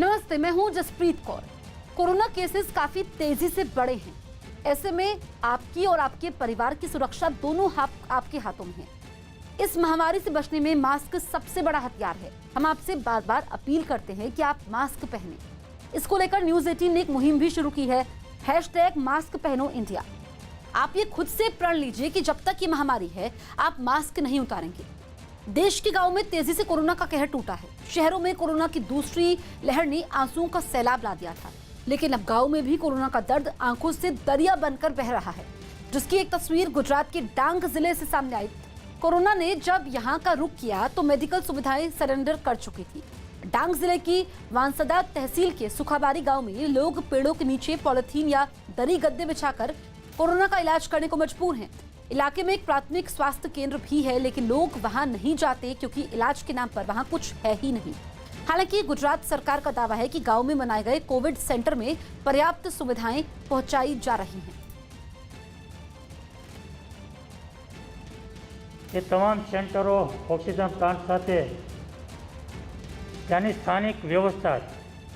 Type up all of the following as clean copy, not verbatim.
नमस्ते, मैं हूं जसप्रीत कौर। कोरोना केसेस काफी तेजी से बढ़े हैं। ऐसे में आपकी और आपके परिवार की सुरक्षा दोनों आपके हाथों में है। इस महामारी से बचने में मास्क सबसे बड़ा हथियार है। हम आपसे बार बार अपील करते हैं कि आप मास्क पहनें। इसको लेकर न्यूज 18 ने एक मुहिम भी शुरू की है, #मास्क पहनो इंडिया। आप ये खुद से प्रण लीजिए कि जब तक ये महामारी है आप मास्क नहीं उतारेंगे। देश के गांव में तेजी से कोरोना का कहर टूटा है। शहरों में कोरोना की दूसरी लहर ने आंसुओं का सैलाब ला दिया था, लेकिन अब गांव में भी कोरोना का दर्द आंखों से दरिया बनकर बह रहा है, जिसकी एक तस्वीर गुजरात के डांग जिले से सामने आई। कोरोना ने जब यहां का रुख किया तो मेडिकल सुविधाएं सरेंडर कर चुकी थी। डांग जिले की वांसदा तहसील के सुखाबारी गांव में लोग पेड़ों के नीचे पॉलिथीन या दरी गद्दे बिछाकर कोरोना का इलाज करने को मजबूर हैं। इलाके में एक प्राथमिक स्वास्थ्य केंद्र भी है, लेकिन लोग वहां नहीं जाते क्योंकि इलाज के नाम पर वहां कुछ है ही नहीं। हालांकि गुजरात सरकार का दावा है कि गांव में बनाए गए कोविड सेंटर में पर्याप्त सुविधाएं पहुंचाई जा रही हैं। ये तमाम सेंटरो ऑक्सीजन प्लांट साथे त्यानी स्थानिक व्यवस्था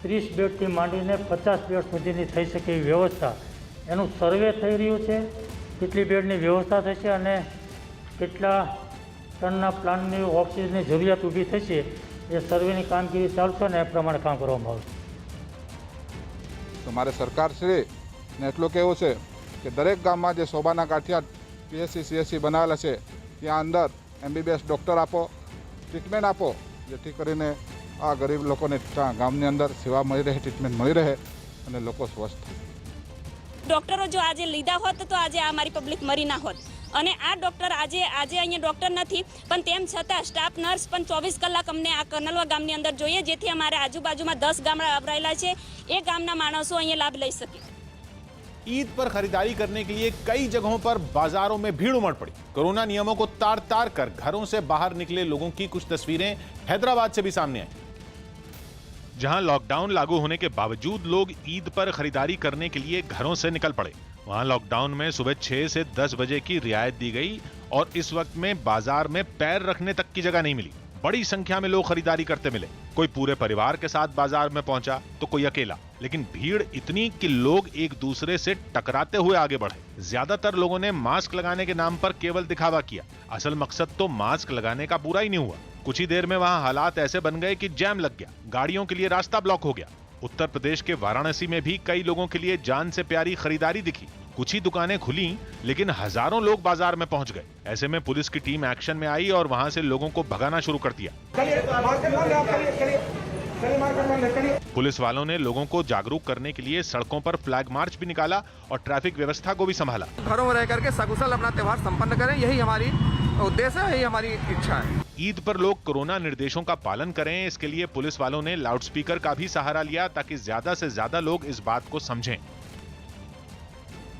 30 बेडथी मांडीने 50 बेड सुधीनी थई शके एवी व्यवस्था एनुं सर्वे थई रह्युं छे। કેટલી બેડની વ્યવસ્થા થશે અને કેટલા ટનના પ્લાન્ટની ઓક્સિજનની જરૂરિયાત ઊભી થશે એ સર્વેની કામગીરી ચાલશે ને એ પ્રમાણે કામ કરવામાં આવશે। તો મારે સરકારશ્રી ને એટલું કહેવું છે કે દરેક ગામમાં જે શોભાના કાંઠિયા PSC CSC બનાવેલા છે ત્યાં અંદર MBBS ડૉક્ટર આપો, ટ્રીટમેન્ટ આપો, જેથી કરીને આ ગરીબ લોકોને ગામની અંદર સેવા મળી રહે, ટ્રીટમેન્ટ મળી રહે અને લોકો સ્વસ્થ થાય। ડોક્ટરો જો આજે લીધા હોત તો આજે આ મારી પબ્લિક મરી ના હોત। અને આ ડોક્ટર આજે અહીંયા ડોક્ટર નથી, પણ તેમ છતાં સ્ટાફ નર્સ પણ 24 કલાક અમને આ કનલવા ગામની અંદર જોઈએ, જેથી અમારે આજુબાજુમાં 10 ગામડા આવરાયેલા છે, એ ગામના માણસો અહીંયા લાભ લઈ શકે। ईद पर खरीदारी करने के लिए कई जगहों पर बाजारों में भीड़ उमड़ पड़ी। कोरोना नियमों को तार तार कर घरों से बाहर निकले लोगों की कुछ तस्वीरें हैदराबाद से भी सामने आई, जहां लॉकडाउन लागू होने के बावजूद लोग ईद पर खरीदारी करने के लिए घरों से निकल पड़े। वहां लॉकडाउन में सुबह 6 से 10 बजे की रियायत दी गई और इस वक्त में बाजार में पैर रखने तक की जगह नहीं मिली। बड़ी संख्या में लोग खरीदारी करते मिले। कोई पूरे परिवार के साथ बाजार में पहुंचा तो कोई अकेला, लेकिन भीड़ इतनी कि लोग एक दूसरे से टकराते हुए आगे बढ़े। ज्यादातर लोगों ने मास्क लगाने के नाम पर केवल दिखावा किया। असल मकसद तो मास्क लगाने का पूरा ही नहीं हुआ। कुछ ही देर में वहां हालात ऐसे बन गए कि जैम लग गया, गाड़ियों के लिए रास्ता ब्लॉक हो गया। उत्तर प्रदेश के वाराणसी में भी कई लोगों के लिए जान से प्यारी खरीदारी दिखी। कुछ ही दुकानें खुली, लेकिन हजारों लोग बाजार में पहुंच गए। ऐसे में पुलिस की टीम एक्शन में आई और वहां से लोगों को भगाना शुरू कर दिया। पुलिस वालों ने लोगों को जागरूक करने के लिए सड़कों पर फ्लैग मार्च भी निकाला और ट्रैफिक व्यवस्था को भी संभाला। घरों में रह करके सकुशल अपना त्योहार संपन्न करें, यही हमारी उद्देश्य है, यही हमारी इच्छा है। ईद पर लोग कोरोना निर्देशों का पालन करें, इसके लिए पुलिस वालों ने लाउडस्पीकर का भी सहारा लिया ताकि ज्यादा से ज्यादा लोग इस बात को समझें।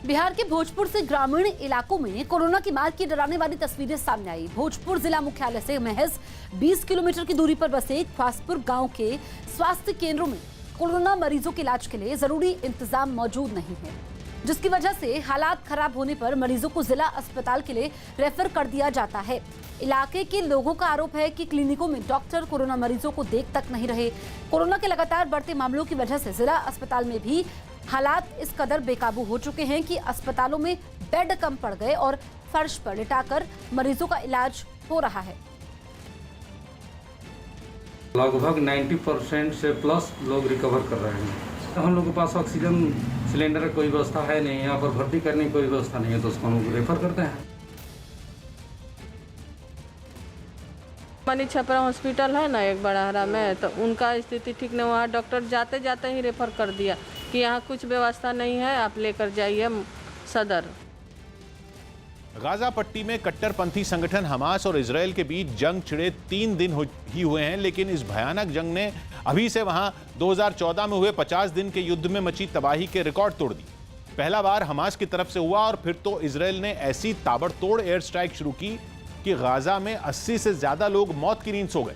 बिहार के भोजपुर से ग्रामीण इलाकों में कोरोना की मार की डराने वाली तस्वीरें सामने आई। भोजपुर जिला मुख्यालय से महज 20 किलोमीटर की दूरी पर बसे ख्वासपुर गांव के स्वास्थ्य केंद्रों में कोरोना मरीजों के इलाज के लिए जरूरी इंतजाम मौजूद नहीं है, जिसकी वजह से हालात खराब होने पर मरीजों को जिला अस्पताल के लिए रेफर कर दिया जाता है। इलाके के लोगों का आरोप है कि क्लिनिकों में डॉक्टर कोरोना मरीजों को देख तक नहीं रहे। कोरोना के लगातार बढ़ते मामलों की वजह से जिला अस्पताल में भी हालात इस कदर बेकाबू हो चुके हैं कि अस्पतालों में बेड कम पड़ गए और फर्श पर लिटाकर मरीजों का इलाज हो रहा है। लगभग 90% से प्लस लोग रिकवर कर रहे हैं। हम लोग के पास ऑक्सीजन सिलेंडर की कोई व्यवस्था है नहीं, यहाँ पर भर्ती करने की कोई व्यवस्था नहीं है, तो उसको हम लोग रेफर करते हैं। मनी छपरा हॉस्पिटल है ना एक बड़ाहरा में, तो उनका स्थिति ठीक नहीं, वहाँ डॉक्टर जाते जाते ही रेफर कर दिया कि यहाँ कुछ व्यवस्था नहीं है, आप लेकर जाइए सदर। गाजा पट्टी में कट्टरपंथी संगठन हमास और इजरायल के बीच जंग छिड़े 3 दिन ही हुए हैं, लेकिन इस भयानक जंग ने अभी से वहां 2014 में हुए 50 दिन के युद्ध में मची तबाही के रिकॉर्ड तोड़ दी। पहला बार हमास की तरफ से हुआ और फिर तो इजरायल ने ऐसी ताबड़तोड़ एयर स्ट्राइक शुरू की कि गाजा में 80 से ज्यादा लोग मौत की नींद सो गए।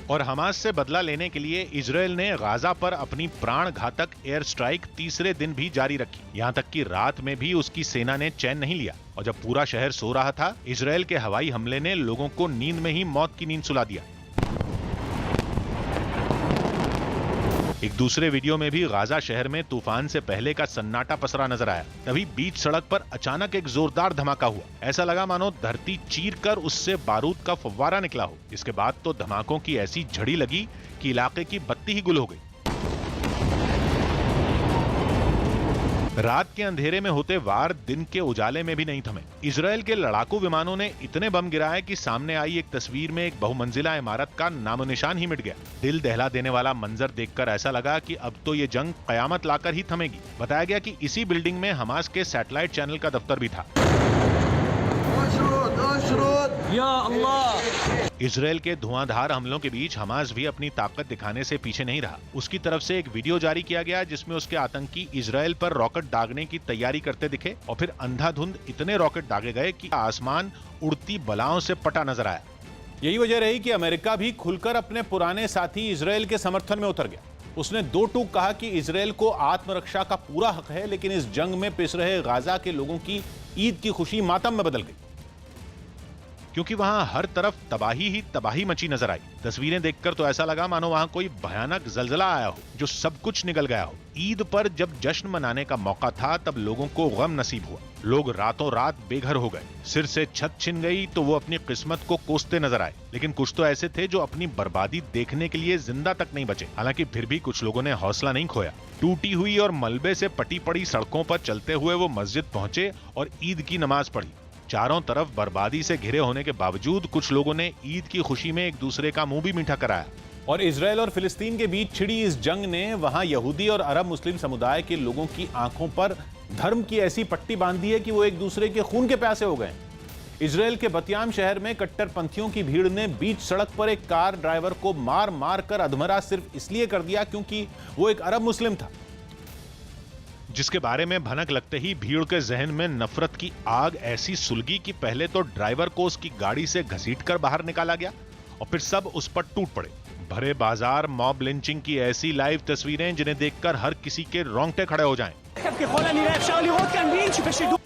और हमास से बदला लेने के लिए इजरायल ने गाजा पर अपनी प्राण घातक एयर स्ट्राइक तीसरे दिन भी जारी रखी। यहां तक कि रात में भी उसकी सेना ने चैन नहीं लिया और जब पूरा शहर सो रहा था, इजरायल के हवाई हमले ने लोगों को नींद में ही मौत की नींद सुला दिया। एक दूसरे वीडियो में भी गाजा शहर में तूफान से पहले का सन्नाटा पसरा नजर आया। तभी बीच सड़क पर अचानक एक जोरदार धमाका हुआ। ऐसा लगा मानो धरती चीरकर उससे बारूद का फव्वारा निकला हो। इसके बाद तो धमाकों की ऐसी झड़ी लगी कि इलाके की बत्ती ही गुल हो गई। रात के अंधेरे में होते वार दिन के उजाले में भी नहीं थमे। इजराइल के लड़ाकू विमानों ने इतने बम गिराए कि सामने आई एक तस्वीर में एक बहुमंजिला इमारत का नामो निशान ही मिट गया। दिल दहला देने वाला मंजर देखकर ऐसा लगा कि अब तो ये जंग कयामत लाकर ही थमेगी। बताया गया कि इसी बिल्डिंग में हमास के सैटेलाइट चैनल का दफ्तर भी था। या अल्लाह! इजराइल के धुआंधार हमलों के बीच हमास भी अपनी ताकत दिखाने से पीछे नहीं रहा। उसकी तरफ से एक वीडियो जारी किया गया जिसमें उसके आतंकी इजराइल पर रॉकेट दागने की तैयारी करते दिखे और फिर अंधाधुंध इतने रॉकेट दागे गए कि आसमान उड़ती बलाओं से पटा नजर आया। यही वजह रही कि अमेरिका भी खुलकर अपने पुराने साथी इजराइल के समर्थन में उतर गया। उसने दो टूक कहा कि इजराइल को आत्मरक्षा का पूरा हक है, लेकिन इस जंग में पिस रहे गाजा के लोगों की ईद की खुशी मातम में बदल गई, क्योंकि वहां हर तरफ तबाही ही तबाही मची नजर आई। तस्वीरें देखकर तो ऐसा लगा मानो वहां कोई भयानक जलजला आया हो जो सब कुछ निगल गया हो। ईद पर जब जश्न मनाने का मौका था तब लोगों को गम नसीब हुआ। लोग रातों रात बेघर हो गए। सिर से छत छिन गई तो वो अपनी किस्मत को कोसते नजर आए। लेकिन कुछ तो ऐसे थे जो अपनी बर्बादी देखने के लिए जिंदा तक नहीं बचे। हालांकि फिर भी कुछ लोगों ने हौसला नहीं खोया। टूटी हुई और मलबे से पटी पड़ी सड़कों पर चलते हुए वो मस्जिद पहुंचे और ईद की नमाज पढ़ी। चारों तरफ बर्बादी से घिरे होने के बावजूद कुछ लोगों ने ईद की खुशी में एक दूसरे का मुंह भी मीठा कराया। और इजराइल और फिलिस्तीन के बीच छिड़ी इस जंग ने वहां यहूदी और अरब मुस्लिम समुदाय के लोगों की आंखों पर धर्म की ऐसी पट्टी बांधी है कि वो एक दूसरे के खून के प्यासे हो गए। इजराइल के बतियाम शहर में कट्टरपंथियों की भीड़ ने बीच सड़क पर एक कार ड्राइवर को मार मार कर अधमरा सिर्फ इसलिए कर दिया क्योंकि वो एक अरब मुस्लिम था, जिसके बारे में भनक लगते ही भीड़ के जहन में नफरत की आग ऐसी सुलगी कि पहले तो ड्राइवर को उसकी गाड़ी से घसीटकर बाहर निकाला गया और फिर सब उस पर टूट पड़े। भरे बाजार, मॉब लिंचिंग की ऐसी लाइव तस्वीरें जिन्हें देखकर हर किसी के रोंगटे खड़े हो जाएं।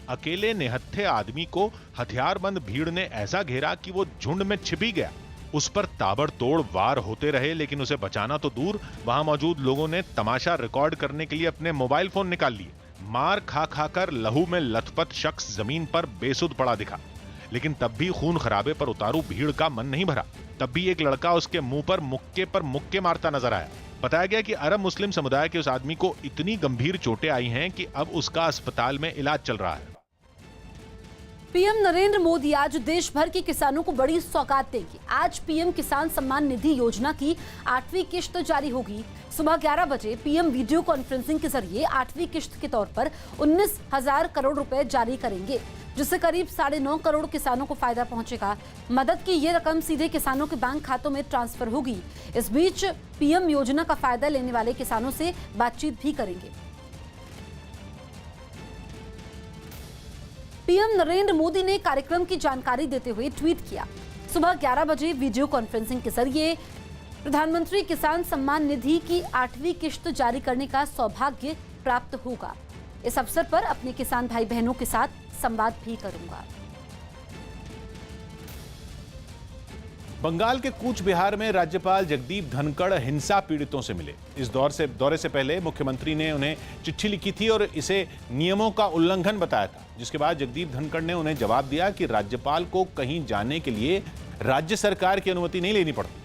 अकेले निहत्थे आदमी को हथियारबंद भीड़ ने ऐसा घेरा कि वो झुंड में छिप ही गया। उस पर ताबड़तोड़ वार होते रहे, लेकिन उसे बचाना तो दूर, वहां मौजूद लोगों ने तमाशा रिकॉर्ड करने के लिए अपने मोबाइल फोन निकाल लिए। मार खा खाकर लहू में लथपथ शख्स जमीन पर बेसुध पड़ा दिखा, लेकिन तब भी खून खराबे पर उतारू भीड़ का मन नहीं भरा। तब भी एक लड़का उसके मुंह पर मुक्के मारता नजर आया। बताया गया कि अरब मुस्लिम समुदाय के उस आदमी को इतनी गंभीर चोटें आई हैं कि अब उसका अस्पताल में इलाज चल रहा है। पीएम नरेंद्र मोदी आज देश भर के किसानों को बड़ी सौगात देंगे। आज पीएम किसान सम्मान निधि योजना की 8वीं किश्त जारी होगी। सुबह 11 बजे पीएम वीडियो कॉन्फ्रेंसिंग के जरिए 8वीं किश्त के तौर पर 19,000 करोड़ रुपए जारी करेंगे, जिससे करीब 9.5 करोड़ किसानों को फायदा पहुंचेगा। मदद की ये रकम सीधे किसानों के बैंक खातों में ट्रांसफर होगी। इस बीच पीएम योजना का फायदा लेने वाले किसानों से बातचीत भी करेंगे। पीएम नरेंद्र मोदी ने कार्यक्रम की जानकारी देते हुए ट्वीट किया, सुबह 11 बजे वीडियो कॉन्फ्रेंसिंग के जरिए प्रधानमंत्री किसान सम्मान निधि की 8वीं किश्त जारी करने का सौभाग्य प्राप्त होगा। इस अवसर पर अपने किसान भाई बहनों के साथ संवाद भी करूंगा। बंगाल के कूच बिहार में राज्यपाल जगदीप धनखड़ हिंसा पीड़ितों से मिले। इस दौरे से पहले मुख्यमंत्री ने उन्हें चिट्ठी लिखी थी और इसे नियमों का उल्लंघन बताया था, जिसके बाद जगदीप धनखड़ ने उन्हें जवाब दिया कि राज्यपाल को कहीं जाने के लिए राज्य सरकार की अनुमति नहीं लेनी पड़ती।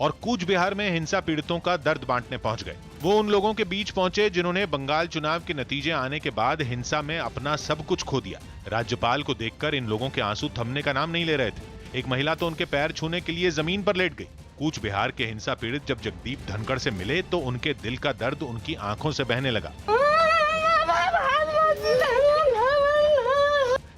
और कूच बिहार में हिंसा पीड़ितों का दर्द बांटने पहुंच गए। वो उन लोगों के बीच पहुंचे जिन्होंने बंगाल चुनाव के नतीजे आने के बाद हिंसा में अपना सब कुछ खो दिया। राज्यपाल को देखकर इन लोगों के आंसू थमने का नाम नहीं ले रहे थे। एक महिला तो उनके पैर छूने के लिए जमीन पर लेट गई। कूच बिहार के हिंसा पीड़ित जब जगदीप धनखड़ से मिले तो उनके दिल का दर्द उनकी आंखों से बहने लगा।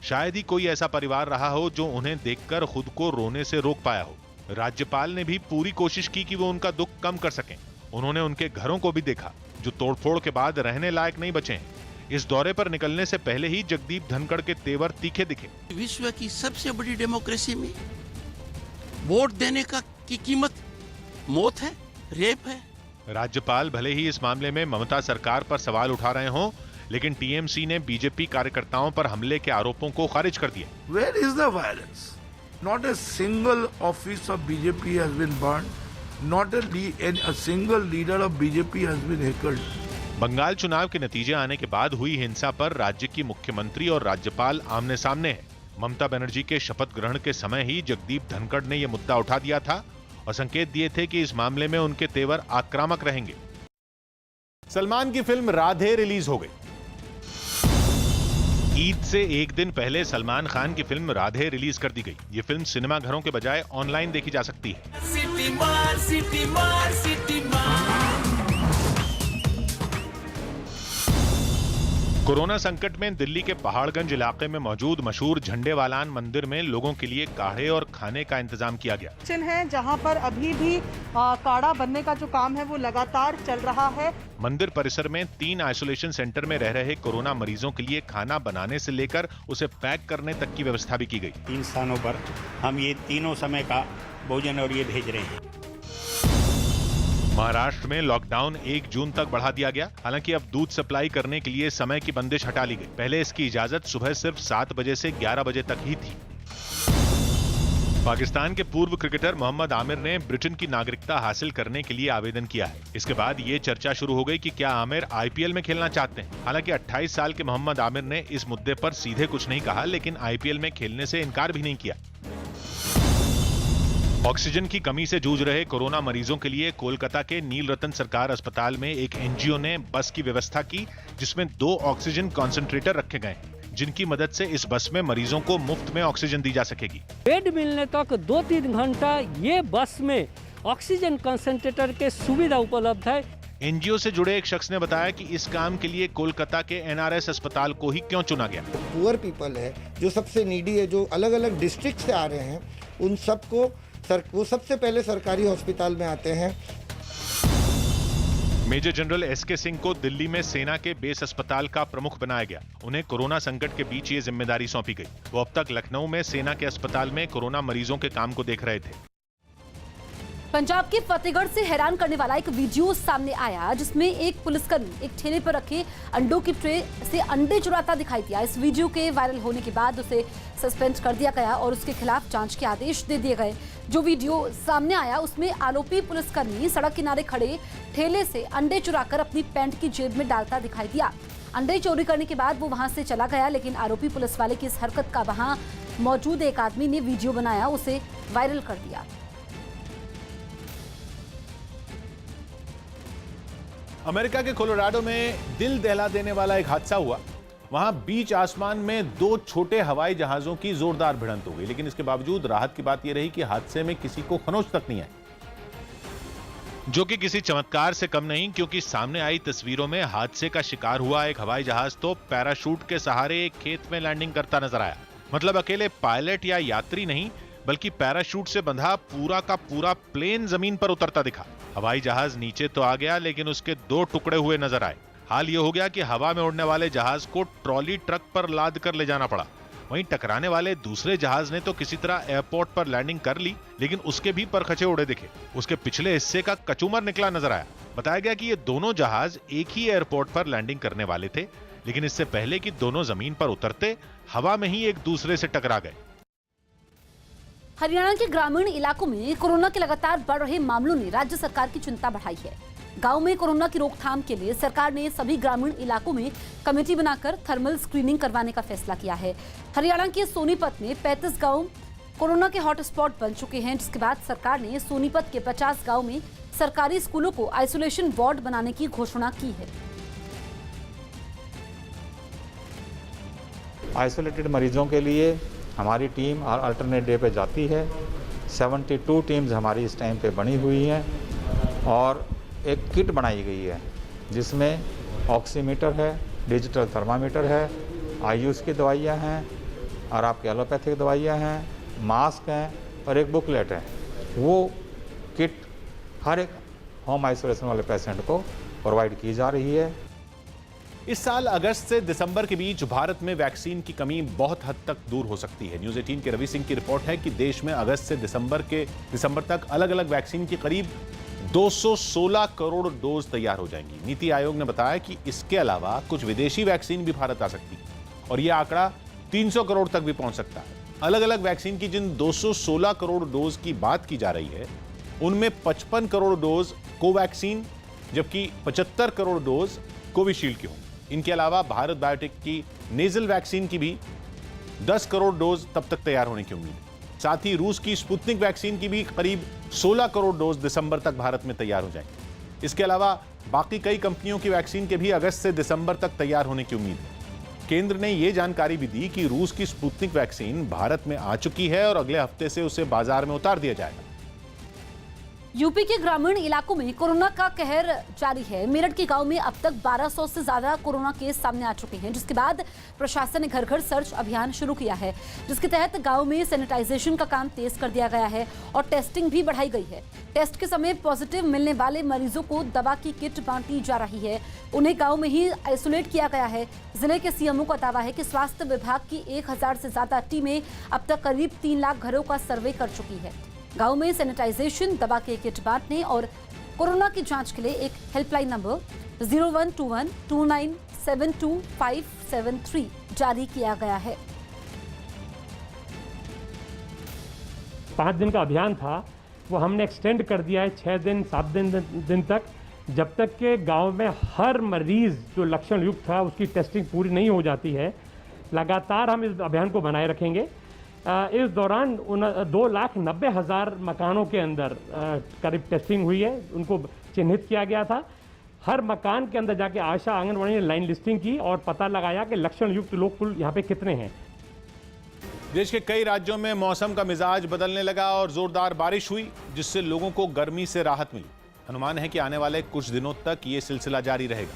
शायद ही कोई ऐसा परिवार रहा हो जो उन्हें देखकर खुद को रोने से रोक पाया हो। राज्यपाल ने भी पूरी कोशिश की कि वो उनका दुख कम कर सकें। उन्होंने उनके घरों को भी देखा जो तोड़फोड़ के बाद रहने लायक नहीं बचे हैं। इस दौरे पर निकलने से पहले ही जगदीप धनखड़ के तेवर तीखे दिखे। विश्व की सबसे बड़ी डेमोक्रेसी में वोट देने की कीमत मौत है, रेप है। राज्यपाल भले ही इस मामले में ममता सरकार पर सवाल उठा रहे हों, लेकिन टीएमसी ने बीजेपी कार्यकर्ताओं पर हमले के आरोपों को खारिज कर दिया। Where is the violence? Not a single office of BJP has been burned. Not a single leader of BJP has been heckled. Bengal चुनाव के नतीजे आने के बाद हुई हिंसा पर राज्य की मुख्यमंत्री और राज्यपाल आमने सामने हैं। ममता बनर्जी के शपथ ग्रहण के समय ही जगदीप धनखड़ ने यह मुद्दा उठा दिया था और संकेत दिए थे कि इस मामले में उनके तेवर आक्रामक रहेंगे। सलमान की फिल्म राधे रिलीज हो गई। ईद से एक दिन पहले सलमान खान की फिल्म राधे रिलीज कर दी गई। ये फिल्म सिनेमा घरों के बजाय ऑनलाइन देखी जा सकती है। सिटी मार, सिटी मार, सिटी मार। कोरोना संकट में दिल्ली के पहाड़गंज इलाके में मौजूद मशहूर झंडेवालान मंदिर में लोगों के लिए काढ़े और खाने का इंतजाम किया गया। किचन है जहां पर अभी भी काढ़ा बनने का जो काम है वो लगातार चल रहा है। मंदिर परिसर में 3 आइसोलेशन सेंटर में रह रहे कोरोना मरीजों के लिए खाना बनाने से लेकर उसे पैक करने तक की व्यवस्था भी की गई। 3 स्थानों पर हम ये तीनों समय का भोजन और ये भेज रहे हैं। महाराष्ट्र में लॉकडाउन 1 जून तक बढ़ा दिया गया। हालांकि अब दूध सप्लाई करने के लिए समय की बंदिश हटा ली गई। पहले इसकी इजाजत सुबह सिर्फ 7 बजे से 11 बजे तक ही थी। पाकिस्तान के पूर्व क्रिकेटर मोहम्मद आमिर ने ब्रिटेन की नागरिकता हासिल करने के लिए आवेदन किया है। इसके बाद ये चर्चा शुरू हो गई कि क्या आमिर आईपीएल में खेलना चाहते हैं। हालांकि 28 साल के मोहम्मद आमिर ने इस मुद्दे पर सीधे कुछ नहीं कहा, लेकिन आईपीएल में खेलने से इनकार भी नहीं किया। ऑक्सीजन की कमी से जूझ रहे कोरोना मरीजों के लिए कोलकाता के नील रतन सरकार अस्पताल में एक एनजीओ ने बस की व्यवस्था की, जिसमें 2 ऑक्सीजन कॉन्सेंट्रेटर रखे गए, जिनकी मदद से इस बस में मरीजों को मुफ्त में ऑक्सीजन दी जा सकेगी। बेड मिलने तक 2-3 घंटा ये बस में ऑक्सीजन कॉन्सेंट्रेटर के सुविधा उपलब्ध है। एनजीओ से जुड़े एक शख्स ने बताया कि इस काम के लिए कोलकाता के एनआरएस अस्पताल को ही क्यों चुना गया। पुअर पीपल है, जो सबसे नीडी है, जो अलग अलग डिस्ट्रिक्ट से आ रहे हैं, उन सबको वो सबसे पहले सरकारी अस्पताल में आते हैं। मेजर जनरल एसके सिंह को दिल्ली में सेना के बेस अस्पताल का प्रमुख बनाया गया। उन्हें कोरोना संकट के बीच ये जिम्मेदारी सौंपी गई। वो अब तक लखनऊ में सेना के अस्पताल में कोरोना मरीजों के काम को देख रहे थे। पंजाब के फतेहगढ़ से हैरान करने वाला एक वीडियो सामने आया, जिसमें एक पुलिसकर्मी एक ठेले पर रखे अंडों की ट्रे से अंडे चुराता दिखाई दिया। इस वीडियो के वायरल होने के बाद उसे सस्पेंड कर दिया गया और उसके खिलाफ जांच के आदेश दे दिए गए। जो वीडियो सामने आया उसमें आरोपी पुलिसकर्मी सड़क किनारे खड़े ठेले से अंडे चुराकर अपनी पैंट की जेब में डालता दिखाई दिया। अंडे चोरी करने के बाद वो वहां से चला गया, लेकिन आरोपी पुलिस वाले की इस हरकत का वहां मौजूद एक आदमी ने वीडियो बनाया, उसे वायरल कर दिया। अमेरिका के कोलोराडो में दिल दहला देने वाला एक हादसा हुआ। वहां बीच आसमान में 2 छोटे हवाई जहाजों की जोरदार भिड़ंत हो गई, लेकिन इसके बावजूद राहत की बात यह रही कि हादसे में किसी को खरोंच तक नहीं आई, जो कि किसी चमत्कार से कम नहीं, क्योंकि सामने आई तस्वीरों में हादसे का शिकार हुआ एक हवाई जहाज तो पैराशूट के सहारे एक खेत में लैंडिंग करता नजर आया। मतलब अकेले पायलट या यात्री नहीं, बल्कि पैराशूट से बंधा पूरा का पूरा प्लेन जमीन पर उतरता दिखा। हवाई जहाज नीचे तो आ गया, लेकिन उसके 2 टुकड़े हुए नजर आए। हाल ये हो गया कि हवा में उड़ने वाले जहाज को ट्रॉली ट्रक पर लाद कर ले जाना पड़ा। वहीं टकराने वाले दूसरे जहाज ने तो किसी तरह एयरपोर्ट पर लैंडिंग कर ली, लेकिन उसके भी परखचे उड़े दिखे। उसके पिछले हिस्से का कचूमर निकला नजर आया। बताया गया कि ये दोनों जहाज एक ही एयरपोर्ट पर लैंडिंग करने वाले थे, लेकिन इससे पहले कि दोनों जमीन पर उतरते हवा में ही एक दूसरे से टकरा गए। हरियाणा के ग्रामीण इलाकों में कोरोना के लगातार बढ़ रहे मामलों ने राज्य सरकार की चिंता बढ़ाई है। गांव में कोरोना की रोकथाम के लिए सरकार ने सभी ग्रामीण इलाकों में कमेटी बनाकर थर्मल स्क्रीनिंग करवाने का फैसला किया है। हरियाणा के सोनीपत में 35 गांव कोरोना के हॉटस्पॉट बन चुके हैं, जिसके बाद सरकार ने सोनीपत के 50 गांव में सरकारी स्कूलों को आइसोलेशन वार्ड बनाने की घोषणा की है। आइसोलेटेड मरीजों के लिए हमारी टीम अल्टरनेट डे पे जाती है। 72 टीम्स हमारी इस टाइम पे बनी हुई हैं और एक किट बनाई गई है, जिसमें ऑक्सीमीटर है, डिजिटल थर्मामीटर है, आयुष की दवाइयाँ हैं और आपकी एलोपैथिक दवाइयाँ हैं, मास्क हैं और एक बुकलेट है। वो किट हर एक होम आइसोलेशन वाले पेशेंट को प्रोवाइड की जा रही है। इस साल अगस्त से दिसंबर के बीच भारत में वैक्सीन की कमी बहुत हद तक दूर हो सकती है। न्यूज़ 18 के रवि सिंह की रिपोर्ट है कि देश में अगस्त से दिसंबर तक अलग अलग वैक्सीन की करीब 216 करोड़ डोज तैयार हो जाएंगी। नीति आयोग ने बताया कि इसके अलावा कुछ विदेशी वैक्सीन भी भारत आ सकती है और यह आंकड़ा 300 करोड़ तक भी पहुंच सकता है। अलग अलग वैक्सीन की जिन 216 करोड़ डोज की बात की जा रही है, उनमें 55 करोड़ डोज कोवैक्सीन जबकि 75 करोड़ डोज कोविशील्ड की होंगी। इनके अलावा भारत बायोटेक की नेजल वैक्सीन की भी 10 करोड़ डोज तब तक तैयार होने की उम्मीद है। साथ ही रूस की स्पुतनिक वैक्सीन की भी करीब 16 करोड़ डोज दिसंबर तक भारत में तैयार हो जाएंगे। इसके अलावा बाकी कई कंपनियों की वैक्सीन के भी अगस्त से दिसंबर तक तैयार होने की उम्मीद है। केंद्र ने यह जानकारी भी दी कि रूस की स्पुतनिक वैक्सीन भारत में आ चुकी है और अगले हफ्ते से उसे बाजार में उतार दिया जाएगा। यूपी के ग्रामीण इलाकों में कोरोना का कहर जारी है। मेरठ के गांव में अब तक 1200 से ज्यादा कोरोना केस सामने आ चुके हैं, जिसके बाद प्रशासन ने घर घर सर्च अभियान शुरू किया है, जिसके तहत गांव में सैनिटाइजेशन का काम तेज कर दिया गया है और टेस्टिंग भी बढ़ाई गई है। टेस्ट के समय पॉजिटिव मिलने वाले मरीजों को दवा की किट बांटी जा रही है, उन्हें गाँव में ही आइसोलेट किया गया है। जिले के सीएमओ का दावा है कि स्वास्थ्य विभाग की 1000 से ज्यादा टीमें अब तक करीब 3 लाख घरों का सर्वे कर चुकी है। गांव में सैनिटाइजेशन, दवा के किट बांटने और कोरोना की जांच के लिए एक हेल्पलाइन नंबर 012129725573 जारी किया गया है। 5 दिन का अभियान था वो हमने एक्सटेंड कर दिया है 6 दिन 7 दिन तक, जब तक के गांव में हर मरीज जो लक्षण युक्त था उसकी टेस्टिंग पूरी नहीं हो जाती है। लगातार हम इस अभियान को बनाए रखेंगे। इस दौरान 2,90,000 मकानों के अंदर करीब टेस्टिंग हुई है, उनको चिन्हित किया गया था। हर मकान के अंदर जाके आशा आंगनबाड़ी ने लाइन लिस्टिंग की और पता लगाया कि लक्षण युक्त लोग कुल यहाँ पे कितने हैं। देश के कई राज्यों में मौसम का मिजाज बदलने लगा और जोरदार बारिश हुई, जिससे लोगों को गर्मी से राहत मिली। अनुमान है कि आने वाले कुछ दिनों तक ये सिलसिला जारी रहेगा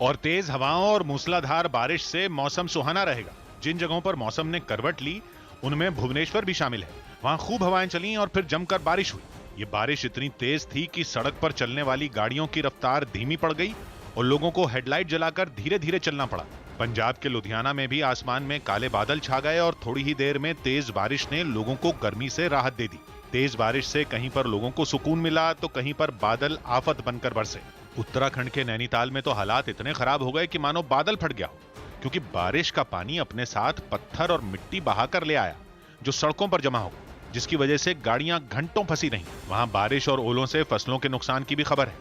और तेज हवाओं और मूसलाधार बारिश से मौसम सुहाना रहेगा। जिन जगहों पर मौसम ने करवट ली उनमें भुवनेश्वर भी शामिल है। वहां खूब हवाएं चली और फिर जमकर बारिश हुई। ये बारिश इतनी तेज थी कि सड़क पर चलने वाली गाड़ियों की रफ्तार धीमी पड़ गई और लोगों को हेडलाइट जलाकर धीरे धीरे चलना पड़ा। पंजाब के लुधियाना में भी आसमान में काले बादल छा गए और थोड़ी ही देर में तेज बारिश ने लोगों को गर्मी से राहत दे दी। तेज बारिश से कहीं पर लोगों को सुकून मिला तो कहीं पर बादल आफत बनकर बरसे। उत्तराखंड के नैनीताल में तो हालात इतने खराब हो गए कि मानो बादल फट गया हो, क्योंकि बारिश का पानी अपने साथ पत्थर और मिट्टी बहाकर ले आया जो सड़कों पर जमा हो गया, जिसकी वजह से गाड़ियां घंटों फंसी रहीं। वहां बारिश और ओलों से फसलों के नुकसान की भी खबर है।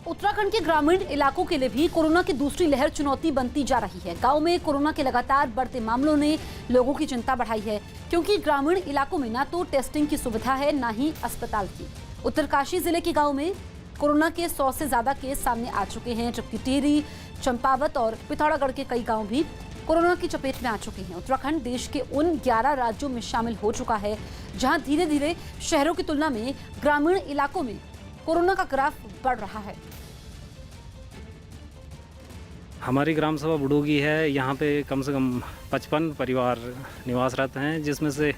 उत्तराखंड के ग्रामीण इलाकों के लिए भी कोरोना की दूसरी लहर चुनौती बनती जा रही है। गांव में कोरोना के लगातार बढ़ते मामलों ने लोगों की चिंता बढ़ाई है, क्योंकि ग्रामीण इलाकों में ना तो टेस्टिंग की सुविधा है, ना ही अस्पताल की। उत्तरकाशी जिले के गाँव में कोरोना के 100 से ज्यादा केस सामने आ चुके हैं, जबकि टिहरी, चंपावत और पिथौरागढ़ के कई गांव भी कोरोना की चपेट में आ चुके हैं। उत्तराखंड देश के उन 11 राज्यों में शामिल हो चुका है जहां धीरे धीरे शहरों की तुलना में ग्रामीण इलाकों में कोरोना का ग्राफ बढ़ रहा है। हमारी ग्राम सभा बुडोगी है, यहाँ पे कम से कम 55 परिवार निवासरत हैं, जिसमें से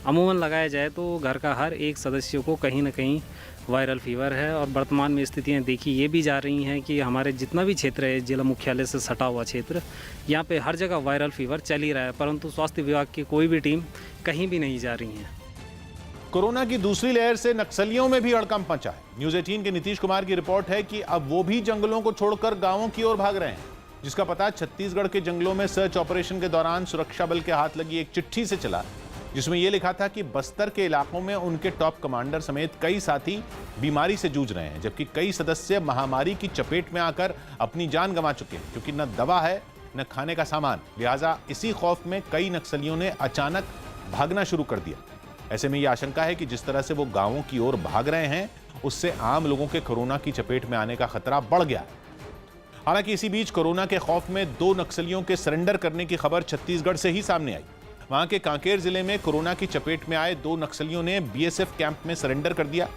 अमूमन लगाया जाए तो घर का हर एक सदस्य को कहीं ना कहीं वायरल फीवर है। और वर्तमान में स्थितियाँ देखी ये भी जा रही हैं कि हमारे जितना भी क्षेत्र है, जिला मुख्यालय से सटा हुआ क्षेत्र, यहाँ पे हर जगह वायरल फीवर चल ही रहा है, परंतु स्वास्थ्य विभाग की कोई भी टीम कहीं भी नहीं जा रही है। कोरोना की दूसरी लहर से नक्सलियों में भी हड़कंप मचा है। न्यूज़ 18 के नीतीश कुमार की रिपोर्ट है कि अब वो भी जंगलों को छोड़कर गाँवों की ओर भाग रहे हैं, जिसका पता छत्तीसगढ़ के जंगलों में सर्च ऑपरेशन के दौरान सुरक्षा बल के हाथ लगी एक चिट्ठी से चला, जिसमें यह लिखा था कि बस्तर के इलाकों में उनके टॉप कमांडर समेत कई साथी बीमारी से जूझ रहे हैं, जबकि कई सदस्य महामारी की चपेट में आकर अपनी जान गंवा चुके हैं, क्योंकि न दवा है न खाने का सामान। लिहाजा इसी खौफ में कई नक्सलियों ने अचानक भागना शुरू कर दिया। ऐसे में यह आशंका है कि जिस तरह से वो गांवों की ओर भाग रहे हैं, उससे आम लोगों के कोरोना की चपेट में आने का खतरा बढ़ गया है। हालांकि इसी बीच कोरोना के खौफ में 2 नक्सलियों के सरेंडर करने की खबर छत्तीसगढ़ से ही सामने आई। वहां के कांकेर जिले में कोरोना की चपेट में आए 2 नक्सलियों ने बीएसएफ कैंप में सरेंडर कर दिया,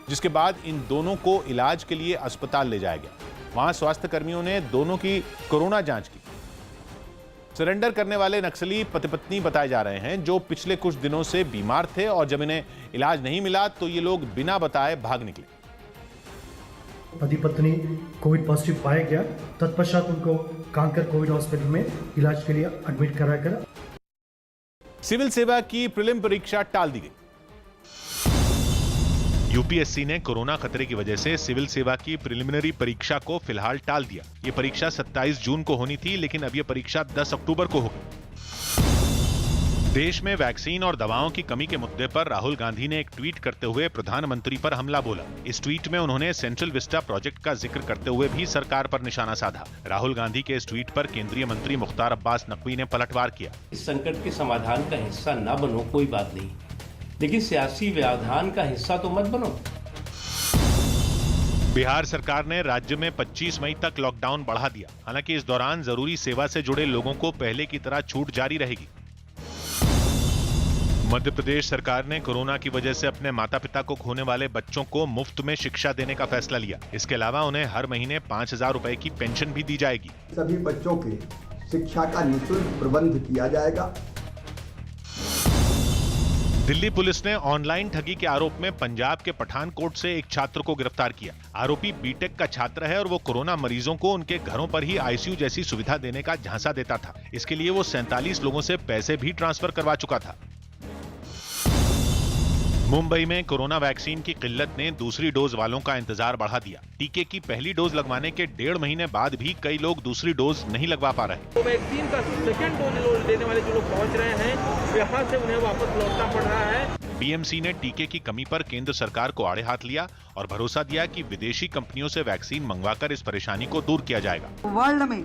जिसके बाद इन दोनों को इलाज के लिए अस्पताल ले जाया गया। वहां स्वास्थ्य कर्मियों ने दोनों की कोरोना जांच की। सरेंडर करने वाले नक्सली पति पत्नी बताए जा रहे हैं, जो पिछले कुछ दिनों से बीमार थे और जब इन्हें इलाज नहीं मिला तो ये लोग बिना बताए भाग निकले। पति पत्नी कोविड पॉजिटिव पाया गया, तत्पश्चात उनको कांकर कोविड हॉस्पिटल में इलाज के लिए एडमिट कराकर सिविल सेवा की प्रीलिम परीक्षा टाल दी गई। यूपीएससी ने कोरोना खतरे की वजह से सिविल सेवा की प्रिलिमिनरी परीक्षा को फिलहाल टाल दिया। ये परीक्षा 27 जून को होनी थी, लेकिन अब ये परीक्षा 10 अक्टूबर को होगी। देश में वैक्सीन और दवाओं की कमी के मुद्दे पर राहुल गांधी ने एक ट्वीट करते हुए प्रधानमंत्री पर हमला बोला। इस ट्वीट में उन्होंने सेंट्रल विस्टा प्रोजेक्ट का जिक्र करते हुए भी सरकार पर निशाना साधा। राहुल गांधी के इस ट्वीट पर केंद्रीय मंत्री मुख्तार अब्बास नकवी ने पलटवार किया। इस संकट के समाधान का हिस्सा न बनो कोई बात नहीं, लेकिन सियासी व्यवधान का हिस्सा तो मत बनो। बिहार सरकार ने राज्य में 25 मई तक लॉकडाउन बढ़ा दिया। हालांकि इस दौरान जरूरी सेवा से जुड़े लोगों को पहले की तरह छूट जारी रहेगी। मध्य प्रदेश सरकार ने कोरोना की वजह से अपने माता पिता को खोने वाले बच्चों को मुफ्त में शिक्षा देने का फैसला लिया। इसके अलावा उन्हें हर महीने 5,000 रुपए की पेंशन भी दी जाएगी। सभी बच्चों के शिक्षा का निःशुल्क प्रबंध किया जाएगा। दिल्ली पुलिस ने ऑनलाइन ठगी के आरोप में पंजाब के पठानकोट से एक छात्र को गिरफ्तार किया। आरोपी बीटेक का छात्र है और वो कोरोना मरीजों को उनके घरों पर ही आईसीयू जैसी सुविधा देने का झांसा देता था। इसके लिए वो 47 लोगों से पैसे भी ट्रांसफर करवा चुका था। मुंबई में कोरोना वैक्सीन की किल्लत ने दूसरी डोज वालों का इंतजार बढ़ा दिया। टीके की पहली डोज लगवाने के 1.5 महीने बाद भी कई लोग दूसरी डोज नहीं लगवा पा रहे। तो वैक्सीन का सेकंड डोज लेने वाले जो लोग पहुंच रहे हैं, यहाँ से उन्हें वापस लौटना पड़ रहा है। बीएमसी ने टीके की कमी पर केंद्र सरकार को आड़े हाथ लिया और भरोसा दिया कि विदेशी कंपनियों से वैक्सीन मंगवाकर इस परेशानी को दूर किया जाएगा। वर्ल्ड में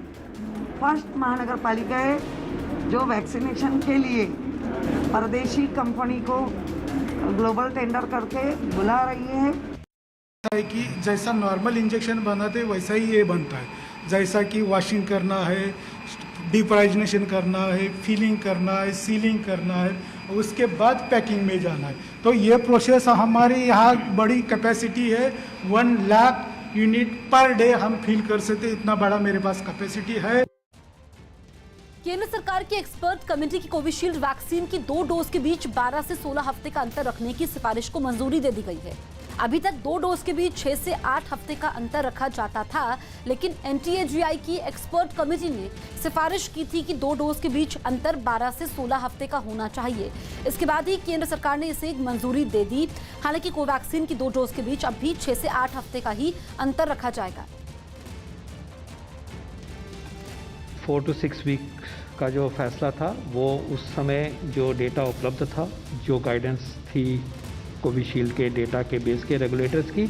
फर्स्ट महानगर पालिका है जो वैक्सीनेशन के लिए परदेशी कंपनी को ग्लोबल टेंडर करके बुला रही है। कि जैसा नॉर्मल इंजेक्शन बनाते हैं वैसा ही ये बनता है। जैसा कि वॉशिंग करना है, डिप्राइजनेशन करना है, फिलिंग करना है, सीलिंग करना है, उसके बाद पैकिंग में जाना है। तो ये प्रोसेस हमारे यहाँ बड़ी कैपेसिटी है, 1 लाख यूनिट पर डे हम फिल कर सकते, इतना बड़ा मेरे पास कैपेसिटी है। केंद्र सरकार की एक्सपर्ट कमेटी की कोविशील्ड वैक्सीन की 2 डोज के बीच 12 से 16 हफ्ते का अंतर रखने की सिफारिश को मंजूरी दे दी गई है। अभी तक 2 डोज के बीच 6 से 8 हफ्ते का अंतर रखा जाता था, लेकिन एनटीएजीआई की एक्सपर्ट कमेटी ने सिफारिश की थी कि 2 डोज के बीच अंतर 12 से 16 हफ्ते का होना चाहिए। इसके बाद ही केंद्र सरकार ने इसे मंजूरी दे दी। हालांकि कोवैक्सीन की 2 डोज के बीच अब भी 6 से 8 हफ्ते का ही अंतर रखा जाएगा। 4 to 6 वीक का जो फैसला था वो उस समय जो डेटा उपलब्ध था, जो गाइडेंस थी कोविशील्ड के डेटा के बेस के रेगुलेटर्स की,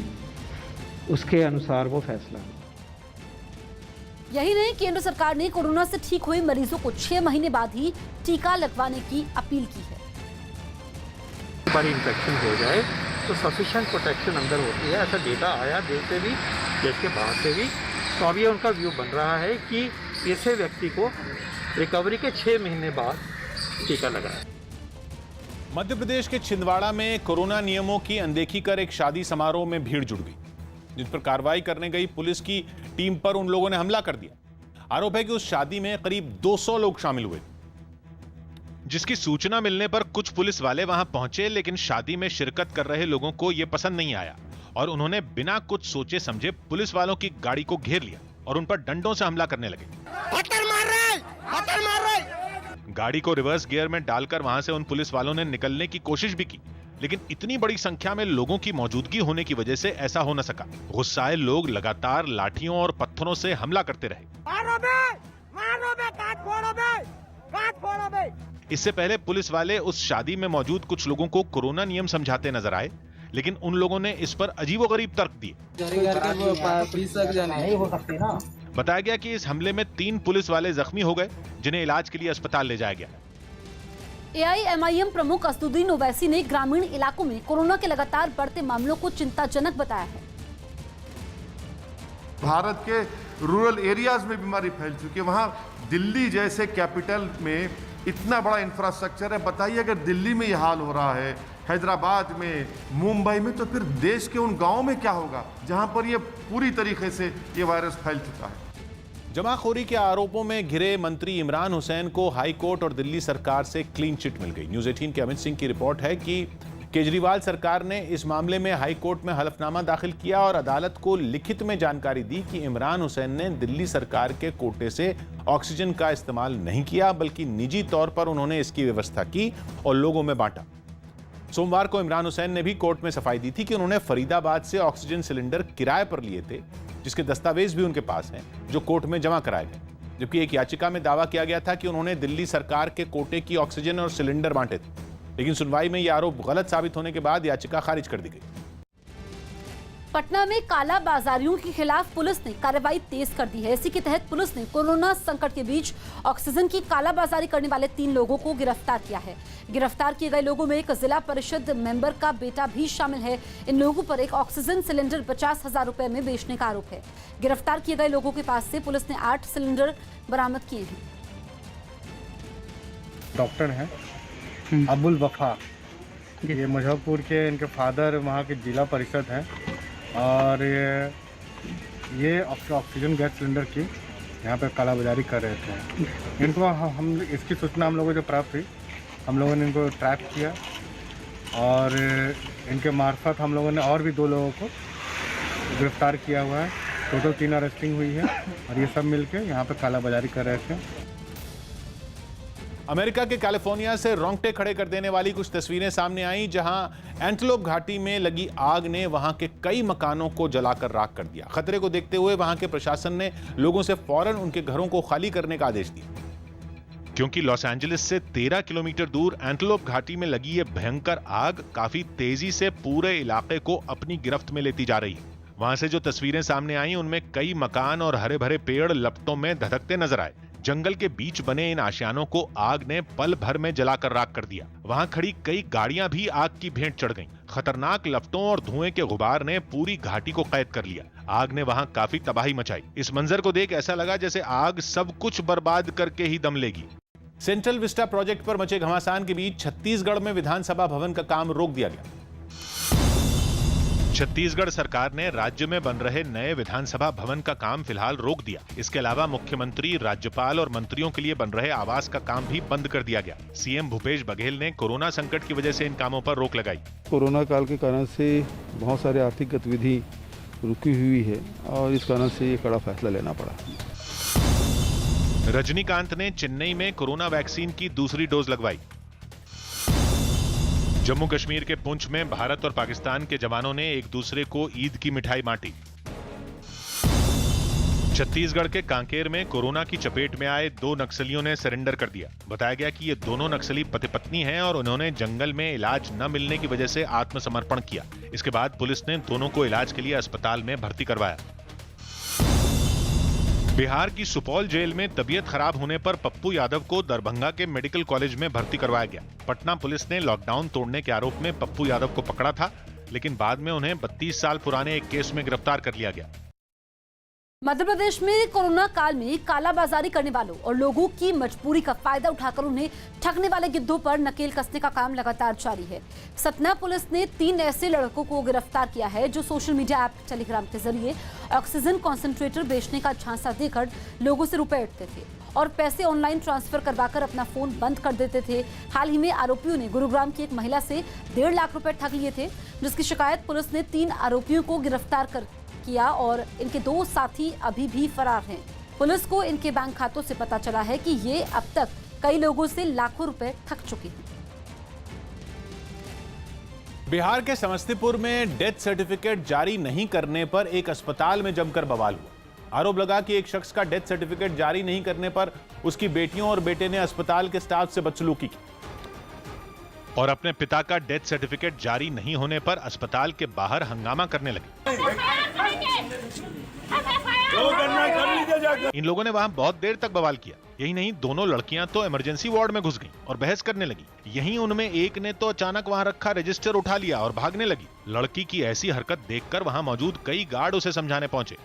उसके अनुसार वो फैसला हुआ। यही नहीं, केंद्र सरकार ने कोरोना से ठीक हुए मरीजों को 6 महीने बाद ही टीका लगवाने की अपील की है। बड़ी इन्फेक्शन हो जाए तो सफिशिएंट प्रोटेक्शन अंदर होती है, ऐसा डेटा आया देश से भी, देश के बाहर से भी। तो अब ये उनका व्यू बन रहा है कि ऐसे व्यक्ति को रिकवरी के 6 महीने बाद टीका लगाया। मध्य प्रदेश के छिंदवाड़ा में कोरोना नियमों की अनदेखी कर एक शादी समारोह में भीड़ जुट गई, जिस पर कार्रवाई करने गई पुलिस की टीम पर उन लोगों ने हमला कर दिया। आरोप है कि उस शादी में करीब 200 लोग शामिल हुए, जिसकी सूचना मिलने पर कुछ पुलिस वाले वहां पहुंचे, लेकिन शादी में शिरकत कर रहे लोगों को यह पसंद नहीं आया और उन्होंने बिना कुछ सोचे समझे पुलिस वालों की गाड़ी को घेर लिया और उन पर डंडों से हमला करने लगे। गाड़ी को रिवर्स गियर में डालकर वहां से उन पुलिस वालों ने निकलने की कोशिश भी की, लेकिन इतनी बड़ी संख्या में लोगों की मौजूदगी होने की वजह से ऐसा हो न सका। गुस्साए लोग लगातार लाठियों और पत्थरों से हमला करते रहे। इससे पहले पुलिस वाले उस शादी में मौजूद कुछ लोगों को कोरोना नियम समझाते नजर आए, लेकिन उन लोगों ने इस पर अजीबोगरीब तर्क दिए। बताया गया कि इस हमले में 3 पुलिस वाले जख्मी हो गए, जिन्हें इलाज के लिए अस्पताल ले जाया गया। एआईएमआईएम प्रमुख असदुद्दीन ओवैसी ने ग्रामीण इलाकों में कोरोना के लगातार बढ़ते मामलों को चिंताजनक बताया है। भारत के रूरल एरियाज में बीमारी फैल चुकी है। वहां दिल्ली जैसे कैपिटल में इतना बड़ा इंफ्रास्ट्रक्चर है, बताइए अगर दिल्ली में यह हाल हो रहा है, हैदराबाद में, मुंबई में, तो फिर देश के उन गांवों में क्या होगा जहां पर ये पूरी तरीके से ये वायरस फैल चुका है। जमाखोरी के आरोपों में घिरे मंत्री इमरान हुसैन को हाई कोर्ट और दिल्ली सरकार से क्लीन चिट मिल गई। न्यूज़ 18 के अमित सिंह की रिपोर्ट है कि केजरीवाल सरकार ने इस मामले में हाई कोर्ट में हलफनामा दाखिल किया और अदालत को लिखित में जानकारी दी कि इमरान हुसैन ने दिल्ली सरकार के कोटे से ऑक्सीजन का इस्तेमाल नहीं किया, बल्कि निजी तौर पर उन्होंने इसकी व्यवस्था की और लोगों में बांटा। सोमवार को इमरान हुसैन ने भी कोर्ट में सफाई दी थी कि उन्होंने फरीदाबाद से ऑक्सीजन सिलेंडर किराए पर लिए थे, जिसके दस्तावेज भी उनके पास हैं, जो कोर्ट में जमा कराए गए। जबकि एक याचिका में दावा किया गया था कि उन्होंने दिल्ली सरकार के कोटे की ऑक्सीजन और सिलेंडर बांटे थे, लेकिन सुनवाई में यह आरोप गलत साबित होने के बाद याचिका खारिज कर दी गई। पटना में काला बाजारियों के खिलाफ पुलिस ने कार्रवाई तेज कर दी है। इसी के तहत पुलिस ने कोरोना संकट के बीच ऑक्सीजन की कालाबाजारी करने वाले 3 लोगों को गिरफ्तार किया है। गिरफ्तार किए गए लोगों में एक जिला परिषद मेंबर का बेटा भी शामिल है। इन लोगों पर एक ऑक्सीजन सिलेंडर 50,000 रुपए में बेचने का आरोप है। गिरफ्तार किए गए लोगों के पास से पुलिस ने 8 सिलेंडर बरामद किए हैं। डॉक्टर हैं अबुल वफा, ये मुजफ्फरपुर के, इनके फादर वहाँ के जिला परिषद हैं और ये ऑक्सीजन गैस सिलेंडर की यहाँ पे कालाबाजारी कर रहे थे। इनको हम इसकी सूचना हम लोगों को प्राप्त हुई, हम लोगों ने इनको ट्रैक किया और इनके मार्फत हम लोगों ने और भी 2 लोगों को गिरफ्तार किया हुआ है। टोटल 3 अरेस्टिंग हुई है और ये सब मिलके यहाँ पे कालाबाजारी कर रहे थे। अमेरिका के कैलिफोर्निया से रोंगटे खड़े कर देने वाली कुछ तस्वीरें सामने आई, जहां एंटलोप घाटी में लगी आग ने वहां के कई मकानों को जलाकर राख कर दिया। खतरे को देखते हुए वहां के प्रशासन ने लोगों से फौरन उनके घरों को खाली करने का आदेश दिया, क्योंकि लॉस एंजलिस से 13 किलोमीटर दूर एंटलोप घाटी में लगी ये भयंकर आग काफी तेजी से पूरे इलाके को अपनी गिरफ्त में लेती जा रही है। वहां से जो तस्वीरें सामने आई उनमें कई मकान और हरे भरे पेड़ लपटों में धधकते नजर आए। जंगल के बीच बने इन आशियानों को आग ने पल भर में जलाकर राख कर दिया। वहां खड़ी कई गाड़ियां भी आग की भेंट चढ़ गईं। खतरनाक लपटों और धुएं के गुबार ने पूरी घाटी को कैद कर लिया। आग ने वहां काफी तबाही मचाई। इस मंजर को देख ऐसा लगा जैसे आग सब कुछ बर्बाद करके ही दम लेगी। सेंट्रल विस्टा प्रोजेक्ट पर मचे घमासान के बीच छत्तीसगढ़ में विधानसभा भवन का काम रोक दिया गया। छत्तीसगढ़ सरकार ने राज्य में बन रहे नए विधानसभा भवन का काम फिलहाल रोक दिया। इसके अलावा मुख्यमंत्री, राज्यपाल और मंत्रियों के लिए बन रहे आवास का काम भी बंद कर दिया गया। सीएम भूपेश बघेल ने कोरोना संकट की वजह से इन कामों पर रोक लगाई। कोरोना काल के कारण से बहुत सारे आर्थिक गतिविधि रुकी हुई है और इस कारण से ये कड़ा फैसला लेना पड़ा। रजनीकांत ने चेन्नई में कोरोना वैक्सीन की दूसरी डोज लगवाई। जम्मू कश्मीर के पुंछ में भारत और पाकिस्तान के जवानों ने एक दूसरे को ईद की मिठाई बांटी। छत्तीसगढ़ के कांकेर में कोरोना की चपेट में आए 2 नक्सलियों ने सरेंडर कर दिया। बताया गया कि ये दोनों नक्सली पति पत्नी हैं और उन्होंने जंगल में इलाज न मिलने की वजह से आत्मसमर्पण किया। इसके बाद पुलिस ने दोनों को इलाज के लिए अस्पताल में भर्ती करवाया। बिहार की सुपौल जेल में तबीयत खराब होने पर पप्पू यादव को दरभंगा के मेडिकल कॉलेज में भर्ती करवाया गया। पटना पुलिस ने लॉकडाउन तोड़ने के आरोप में पप्पू यादव को पकड़ा था, लेकिन बाद में उन्हें 32 साल पुराने एक केस में गिरफ्तार कर लिया गया। मध्य प्रदेश में कोरोना काल में कालाबाजारी करने वालों और लोगों की मजबूरी का फायदा उठाकर उन्हें ठगने वाले गिद्धों पर नकेल कसने का काम लगातार जारी है। सतना पुलिस ने 3 ऐसे लड़कों को गिरफ्तार किया है जो सोशल मीडिया ऐप टेलीग्राम के जरिए ऑक्सीजन कॉन्सेंट्रेटर बेचने का झांसा देकर लोगों से रुपए ऐंठते थे और पैसे ऑनलाइन ट्रांसफर करवाकर अपना फोन बंद कर देते थे। हाल ही में आरोपियों ने गुरुग्राम की एक महिला से 1.5 लाख रुपए ठग लिए थे, जिसकी शिकायत पुलिस ने 3 आरोपियों को गिरफ्तार किया और इनके 2 साथी अभी भी फरार हैं। पुलिस को इनके बैंक खातों से पता चला है कि ये अब तक कई लोगों से लाखों रुपए ठग चुके हैं। बिहार के समस्तीपुर में डेथ सर्टिफिकेट जारी नहीं करने पर एक अस्पताल में जमकर बवाल हुआ। आरोप लगा कि एक शख्स का डेथ सर्टिफिकेट जारी नहीं करने पर उसकी बेटियों और बेटे ने अस्पताल के स्टाफ से बदसलूकी की और अपने पिता का डेथ सर्टिफिकेट जारी नहीं होने पर अस्पताल के बाहर हंगामा करने लगे। इन लोगों ने वहां बहुत देर तक बवाल किया। यही नहीं, दोनों लड़कियां तो इमरजेंसी वार्ड में घुस गईं और बहस करने लगी। यहीं उनमें एक ने तो अचानक वहां रखा रजिस्टर उठा लिया और भागने लगी। लड़की की ऐसी हरकत देखकर वहां मौजूद कई गार्ड उसे समझाने पहुंचे।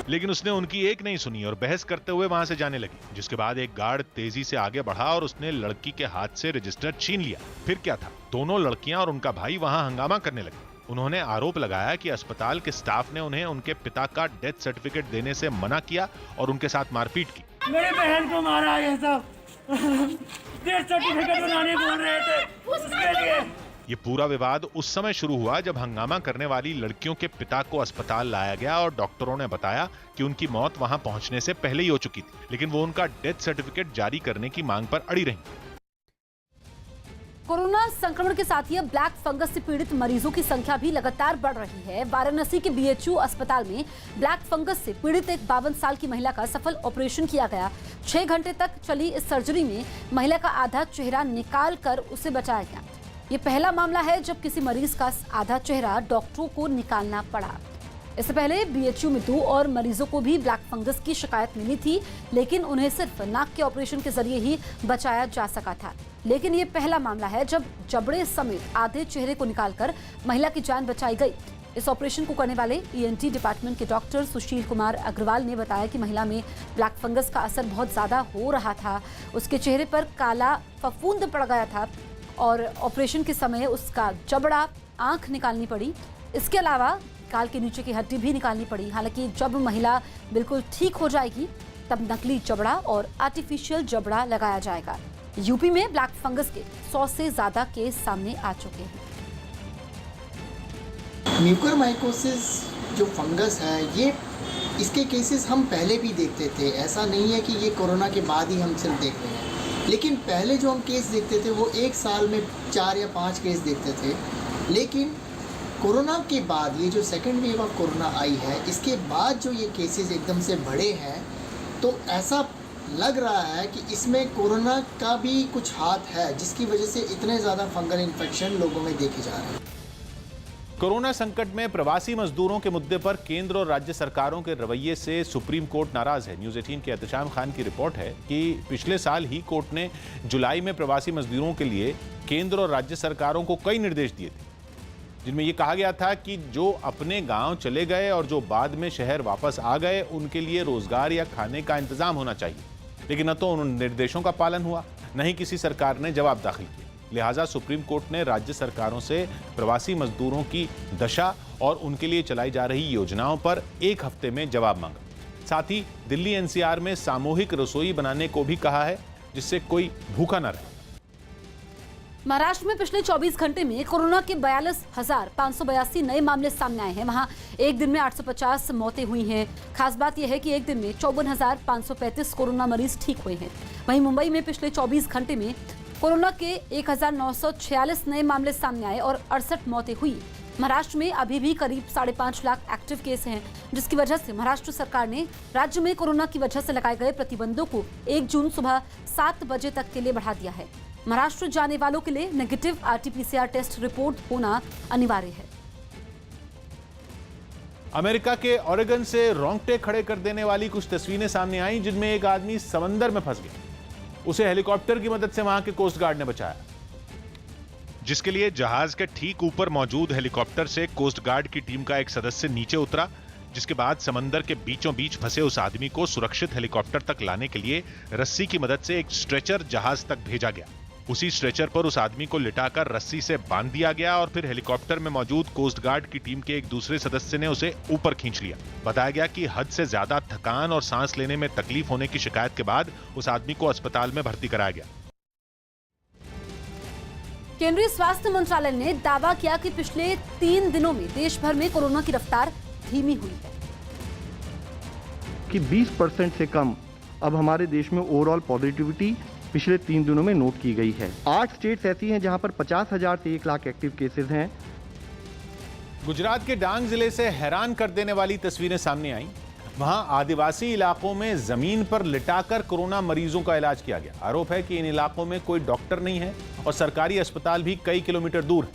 लेकिन उसने उनकी एक नहीं सुनी और बहस करते हुए वहां से जाने लगी, जिसके बाद एक गार्ड तेजी से आगे बढ़ा और उसने लड़की के हाथ से रजिस्टर छीन लिया। फिर क्या था, दोनों लड़कियां और उनका भाई वहां हंगामा करने लगे। उन्होंने आरोप लगाया कि अस्पताल के स्टाफ ने उन्हें उनके पिता का डेथ सर्टिफिकेट देने से मना किया और उनके साथ मारपीट की। मेरी बहन को मारा ये सब, डेथ सर्टिफिकेट बनाने बोल रहे थे उसके लिए। ये पूरा विवाद उस समय शुरू हुआ जब हंगामा करने वाली लड़कियों के पिता को अस्पताल लाया गया और डॉक्टरों ने बताया कि उनकी मौत वहां पहुंचने से पहले ही हो चुकी थी, लेकिन वो उनका डेथ सर्टिफिकेट जारी करने की मांग पर अड़ी रहीं। कोरोना संक्रमण के साथ ही अब ब्लैक फंगस से पीड़ित मरीजों की संख्या भी लगातार बढ़ रही है। वाराणसी के बीएचयू अस्पताल में ब्लैक फंगस से पीड़ित एक 52 साल की महिला का सफल ऑपरेशन किया गया। 6 घंटे तक चली इस सर्जरी में महिला का आधा चेहरा निकाल कर उसे बचाया गया। ये पहला मामला है जब किसी मरीज का आधा चेहरा डॉक्टरों को निकालना पड़ा। इससे पहले बीएचयू में 2 और मरीजों को भी ब्लैक फंगस की शिकायत मिली थी, लेकिन उन्हें सिर्फ नाक के ऑपरेशन के जरिए ही बचाया जा सका था। लेकिन ये पहला मामला है जब जबड़े समेत आधे चेहरे को निकालकर महिला की जान बचाई गई। इस ऑपरेशन को करने वाले ईएनटी डिपार्टमेंट के डॉक्टर सुशील कुमार अग्रवाल ने बताया कि महिला में ब्लैक फंगस का असर बहुत ज्यादा हो रहा था। उसके चेहरे पर काला फफूंद पड़ गया था और ऑपरेशन के समय उसका जबड़ा, आंख निकालनी पड़ी। इसके अलावा गाल के नीचे की हड्डी भी निकालनी पड़ी। हालांकि जब महिला बिल्कुल ठीक हो जाएगी तब नकली जबड़ा और आर्टिफिशियल जबड़ा लगाया जाएगा। यूपी में ब्लैक फंगस के 100 से ज्यादा केस सामने आ चुके हैं। म्यूकरमाइकोसिस जो फंगस है, ये इसके केसेस हम पहले भी देखते थे। ऐसा नहीं है कि ये कोरोना के बाद ही हम सिर्फ देख रहे हैं, लेकिन पहले जो हम केस देखते थे वो 1 साल में 4 या 5 केस देखते थे। लेकिन कोरोना के बाद ये जो सेकेंड वेव ऑफ कोरोना आई है, इसके बाद जो ये केसेस एकदम से बढ़े हैं, तो ऐसा लग रहा है कि इसमें कोरोना का भी कुछ हाथ है, जिसकी वजह से इतने ज़्यादा फंगल इन्फेक्शन लोगों में देखे जा रहे हैं। कोरोना संकट में प्रवासी मजदूरों के मुद्दे पर केंद्र और राज्य सरकारों के रवैये से सुप्रीम कोर्ट नाराज है। न्यूज़ 18 के एहतशाम खान की रिपोर्ट है कि पिछले साल ही कोर्ट ने जुलाई में प्रवासी मजदूरों के लिए केंद्र और राज्य सरकारों को कई निर्देश दिए थे, जिनमें यह कहा गया था कि जो अपने गांव चले गए और जो बाद में शहर वापस आ गए, उनके लिए रोजगार या खाने का इंतजाम होना चाहिए। लेकिन न तो उन निर्देशों का पालन हुआ, न ही किसी सरकार ने जवाब दाखिल किया। लिहाजा सुप्रीम कोर्ट ने राज्य सरकारों से प्रवासी मजदूरों की दशा और उनके लिए चलाई जा रही योजनाओं पर 1 हफ्ते में जवाब मांगा। साथ ही दिल्ली एनसीआर में सामूहिक रसोई बनाने को भी कहा है, जिससे कोई भूखा न रहे। महाराष्ट्र में पिछले 24 घंटे में कोरोना के 42,582 नए मामले सामने आए हैं। वहां एक दिन में 850 मौतें हुई हैं। खास बात यह है कि एक दिन में 54,535 कोरोना मरीज ठीक हुए हैं। वहीं मुंबई में पिछले 24 घंटे में कोरोना के 1,946 नए मामले सामने आए और 68 मौतें हुई। महाराष्ट्र में अभी भी करीब 5.5 लाख एक्टिव केस हैं, जिसकी वजह से महाराष्ट्र सरकार ने राज्य में कोरोना की वजह से लगाए गए प्रतिबंधों को 1 जून सुबह 7 बजे तक के लिए बढ़ा दिया है। महाराष्ट्र जाने वालों के लिए नेगेटिव RT-PCR टेस्ट रिपोर्ट होना अनिवार्य है। अमेरिका के ओरेगन से रोंगटे खड़े कर देने वाली कुछ तस्वीरें सामने आई, जिनमें एक आदमी समंदर में फंस गया। उसे हेलीकॉप्टर की मदद से वहां के कोस्ट गार्ड ने बचाया, जिसके लिए जहाज के ठीक ऊपर मौजूद हेलीकॉप्टर से कोस्ट गार्ड की टीम का एक सदस्य नीचे उतरा, जिसके बाद समंदर के बीचों बीच फंसे उस आदमी को सुरक्षित हेलीकॉप्टर तक लाने के लिए रस्सी की मदद से एक स्ट्रेचर जहाज तक भेजा गया। उसी स्ट्रेचर पर उस आदमी को लिटाकर रस्सी से बांध दिया गया और फिर हेलीकॉप्टर में मौजूद कोस्ट गार्ड की टीम के एक दूसरे सदस्य ने उसे ऊपर खींच लिया। बताया गया कि हद से ज्यादा थकान और सांस लेने में तकलीफ होने की शिकायत के बाद उस आदमी को अस्पताल में भर्ती कराया गया। केंद्रीय स्वास्थ्य मंत्रालय ने दावा किया कि पिछले 3 दिनों में देश भर में कोरोना की रफ्तार धीमी हुई है कि 20% से कम अब हमारे देश में ओवरऑल पॉजिटिविटी पिछले 3 दिनों में नोट की गई है। 8 स्टेट्स ऐसी हैं जहां पर 50,000 से 1 लाख एक्टिव केसेस हैं। गुजरात के डांग जिले से हैरान कर देने वाली तस्वीरें सामने आई। वहां आदिवासी इलाकों में जमीन पर लिटाकर कोरोना मरीजों का इलाज किया गया। आरोप है कि इन इलाकों में कोई डॉक्टर नहीं है और सरकारी अस्पताल भी कई किलोमीटर दूर है।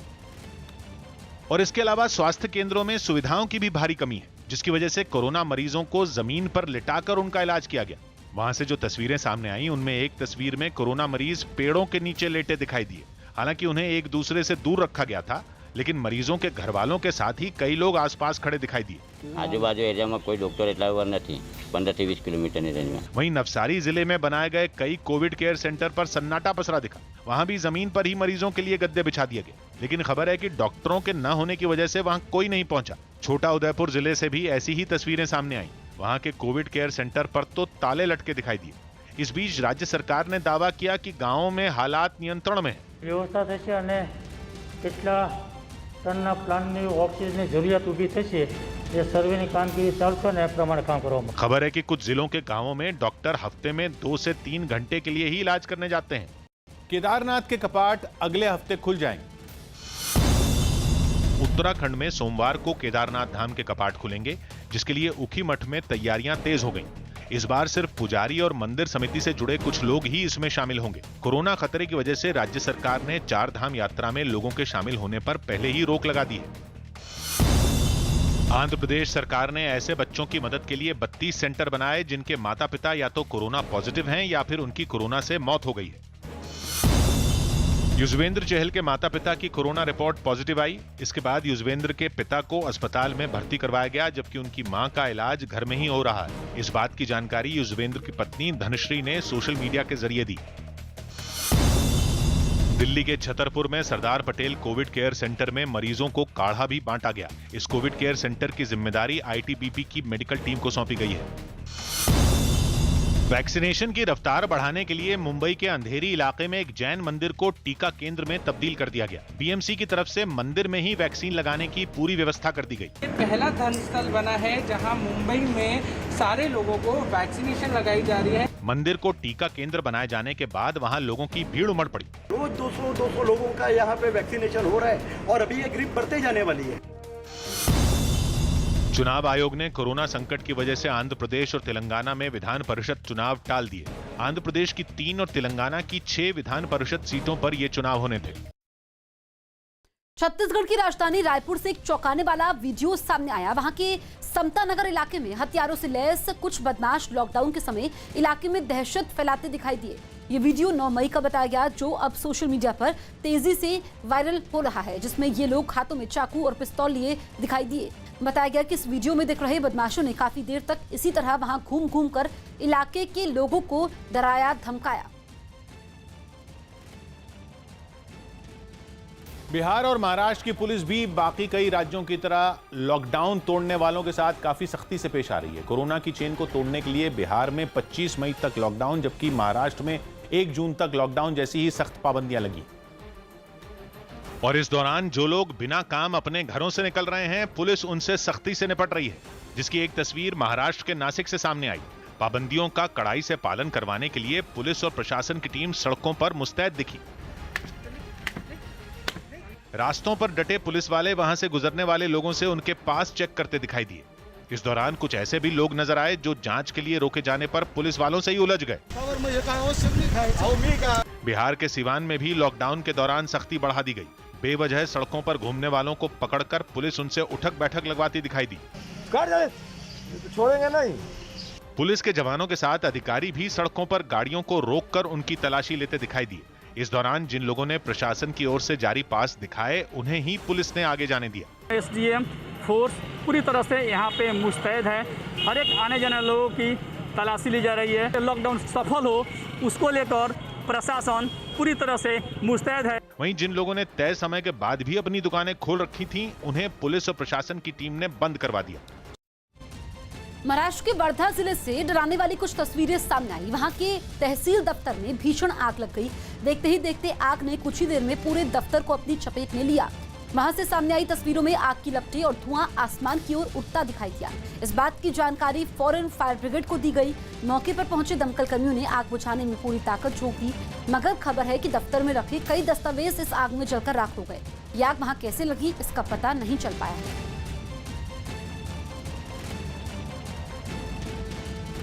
और इसके अलावा स्वास्थ्य केंद्रों में सुविधाओं की भी भारी कमी है, जिसकी वजह से कोरोना मरीजों को जमीन पर लिटाकर उनका इलाज किया गया। वहां से जो तस्वीरें सामने आई, उनमें एक तस्वीर में कोरोना मरीज पेड़ों के नीचे लेटे दिखाई दिए। हालांकि उन्हें एक दूसरे से दूर रखा गया था, लेकिन मरीजों के घर वालों के साथ ही कई लोग आसपास खड़े दिखाई दिए। आजूबाजू एरिया में कोई डॉक्टर એટલા વાર નથી, 15 થી 20 કિલોમીટરની રેન્જ में। वहीं नवसारी जिले में बनाए गए कई कोविड केयर सेंटर पर सन्नाटा पसरा दिखा। वहां भी जमीन पर ही मरीजों के लिए गद्दे बिछा दिए गए, लेकिन खबर है कि डॉक्टरों के न होने की वजह से वहां कोई नहीं पहुंचा। छोटा उदयपुर जिले से भी ऐसी ही तस्वीरें सामने आई। वहां के कोविड केयर सेंटर पर तो ताले लटके दिखाई दिए। इस बीच राज्य सरकार ने दावा किया कि गांवों में हालात नियंत्रण में है। व्यवस्था થશે અને કેટલા ટનના પ્લાનની ઓક્સિજનની જરૂરિયાત ઊભી થશે, જે સર્વેની કામગીરી ચાલશે ને એ પ્રમાણે કામ કરવામાં। खबर है कि कुछ जिलों के गांवों में डॉक्टर हफ्ते में 2 से 3 घंटे के लिए ही इलाज करने जाते हैं। केदारनाथ के कपाट अगले हफ्ते खुल जाएंगे। उत्तराखंड में सोमवार को केदारनाथ धाम के कपाट खुलेंगे, जिसके लिए ऊखीमठ में तैयारियां तेज हो गईं। इस बार सिर्फ पुजारी और मंदिर समिति से जुड़े कुछ लोग ही इसमें शामिल होंगे। कोरोना खतरे की वजह से राज्य सरकार ने 4 धाम यात्रा में लोगों के शामिल होने पर पहले ही रोक लगा दी है। आंध्र प्रदेश सरकार ने ऐसे बच्चों की मदद के लिए 32 सेंटर बनाए जिनके माता पिता या तो कोरोना पॉजिटिव हैं या फिर उनकी कोरोना से मौत हो गई है। युजवेंद्र चहल के माता पिता की कोरोना रिपोर्ट पॉजिटिव आई। इसके बाद युजवेंद्र के पिता को अस्पताल में भर्ती करवाया गया, जबकि उनकी मां का इलाज घर में ही हो रहा है। इस बात की जानकारी युजवेंद्र की पत्नी धनश्री ने सोशल मीडिया के जरिए दी। दिल्ली के छतरपुर में Sardar Patel Covid care centre में मरीजों को काढ़ा भी बांटा गया। इस कोविड केयर सेंटर की जिम्मेदारी आईटीबीपी की मेडिकल टीम को सौंपी गई है। वैक्सीनेशन की रफ्तार बढ़ाने के लिए मुंबई के अंधेरी इलाके में एक जैन मंदिर को टीका केंद्र में तब्दील कर दिया गया। बीएमसी की तरफ से मंदिर में ही वैक्सीन लगाने की पूरी व्यवस्था कर दी गई। ये पहला धर्मस्थल बना है जहां मुंबई में सारे लोगों को वैक्सीनेशन लगाई जा रही है। मंदिर को टीका केंद्र बनाए जाने के बाद वहां लोगों की भीड़ उमड़ पड़ी। रोज 200 लोगों का यहाँ पे वैक्सीनेशन हो रहा है और अभी ये ग्रिप बढ़ते जाने वाली है। चुनाव आयोग ने कोरोना संकट की वजह से आंध्र प्रदेश और तेलंगाना में विधान परिषद चुनाव टाल दिए। आंध्र प्रदेश की 3 और तेलंगाना की 6 विधान परिषद सीटों पर ये चुनाव होने थे। छत्तीसगढ़ की राजधानी रायपुर से एक चौंकाने वाला वीडियो सामने आया। वहां के समता नगर इलाके में हथियारों से लैस कुछ बदमाश लॉकडाउन के समय इलाके में दहशत फैलाते दिखाई दिए। ये वीडियो 9 मई का बताया गया, जो अब सोशल मीडिया पर तेजी से वायरल हो रहा है, जिसमें ये लोग हाथों में चाकू और पिस्तौल लिए दिखाई दिए। बताया गया कि इस वीडियो में दिख रहे बदमाशों ने काफी देर तक इसी तरह वहां घूम घूम कर इलाके के लोगों को डराया धमकाया। बिहार और महाराष्ट्र की पुलिस भी बाकी कई राज्यों की तरह लॉकडाउन तोड़ने वालों के साथ काफी सख्ती से पेश आ रही है। कोरोना की चेन को तोड़ने के लिए बिहार में 25 मई तक लॉकडाउन, जबकि महाराष्ट्र में 1 जून तक लॉकडाउन जैसी ही सख्त पाबंदियां लगी। और इस दौरान जो लोग बिना काम अपने घरों से निकल रहे हैं, पुलिस उनसे सख्ती से निपट रही है, जिसकी एक तस्वीर महाराष्ट्र के नासिक से सामने आई। पाबंदियों का कड़ाई से पालन करवाने के लिए पुलिस और प्रशासन की टीम सड़कों पर मुस्तैद दिखी। रास्तों पर डटे पुलिस वाले वहां से गुजरने वाले लोगों से उनके पास चेक करते दिखाई दिए। इस दौरान कुछ ऐसे भी लोग नजर आए जो जांच के लिए रोके जाने पर पुलिस वालों से ही उलझ गए। बिहार के सिवान में भी लॉकडाउन के दौरान सख्ती बढ़ा दी गई। बेवजह सड़कों पर घूमने वालों को पकड़कर पुलिस उनसे उठक बैठक लगवाती दिखाई दी। छोड़ेंगे नहीं। पुलिस के जवानों के साथ अधिकारी भी सड़कों पर गाड़ियों को रोककर उनकी तलाशी लेते दिखाई दिए। इस दौरान जिन लोगों ने प्रशासन की ओर से जारी पास दिखाए, उन्हें ही पुलिस ने आगे जाने दिया। एसडीएम फोर्स पूरी तरह से यहाँ पे मुस्तैद है। हर एक आने जाने लोगों की तलाशी ली जा रही है। लॉकडाउन सफल हो उसको लेकर प्रशासन पूरी तरह से मुस्तैद है। वहीं जिन लोगों ने तय समय के बाद भी अपनी दुकानें खोल रखी थीं, उन्हें पुलिस और प्रशासन की टीम ने बंद करवा दिया। महाराष्ट्र के वर्धा जिले से डराने वाली कुछ तस्वीरें सामने आई। वहां के तहसील दफ्तर में भीषण आग लग गई। देखते ही देखते आग ने कुछ ही देर में पूरे दफ्तर को अपनी चपेट में लिया। वहां से सामने आई तस्वीरों में आग की लपटें और धुआं आसमान की ओर उठता दिखाई दिया। इस बात की जानकारी फौरन फायर ब्रिगेड को दी गई। मौके पर पहुंचे दमकल कर्मियों ने आग बुझाने में पूरी ताकत झोंक दी, मगर खबर है कि दफ्तर में रखे कई दस्तावेज इस आग में जलकर राख हो गए। ये आग वहां कैसे लगी, इसका पता नहीं चल पाया है।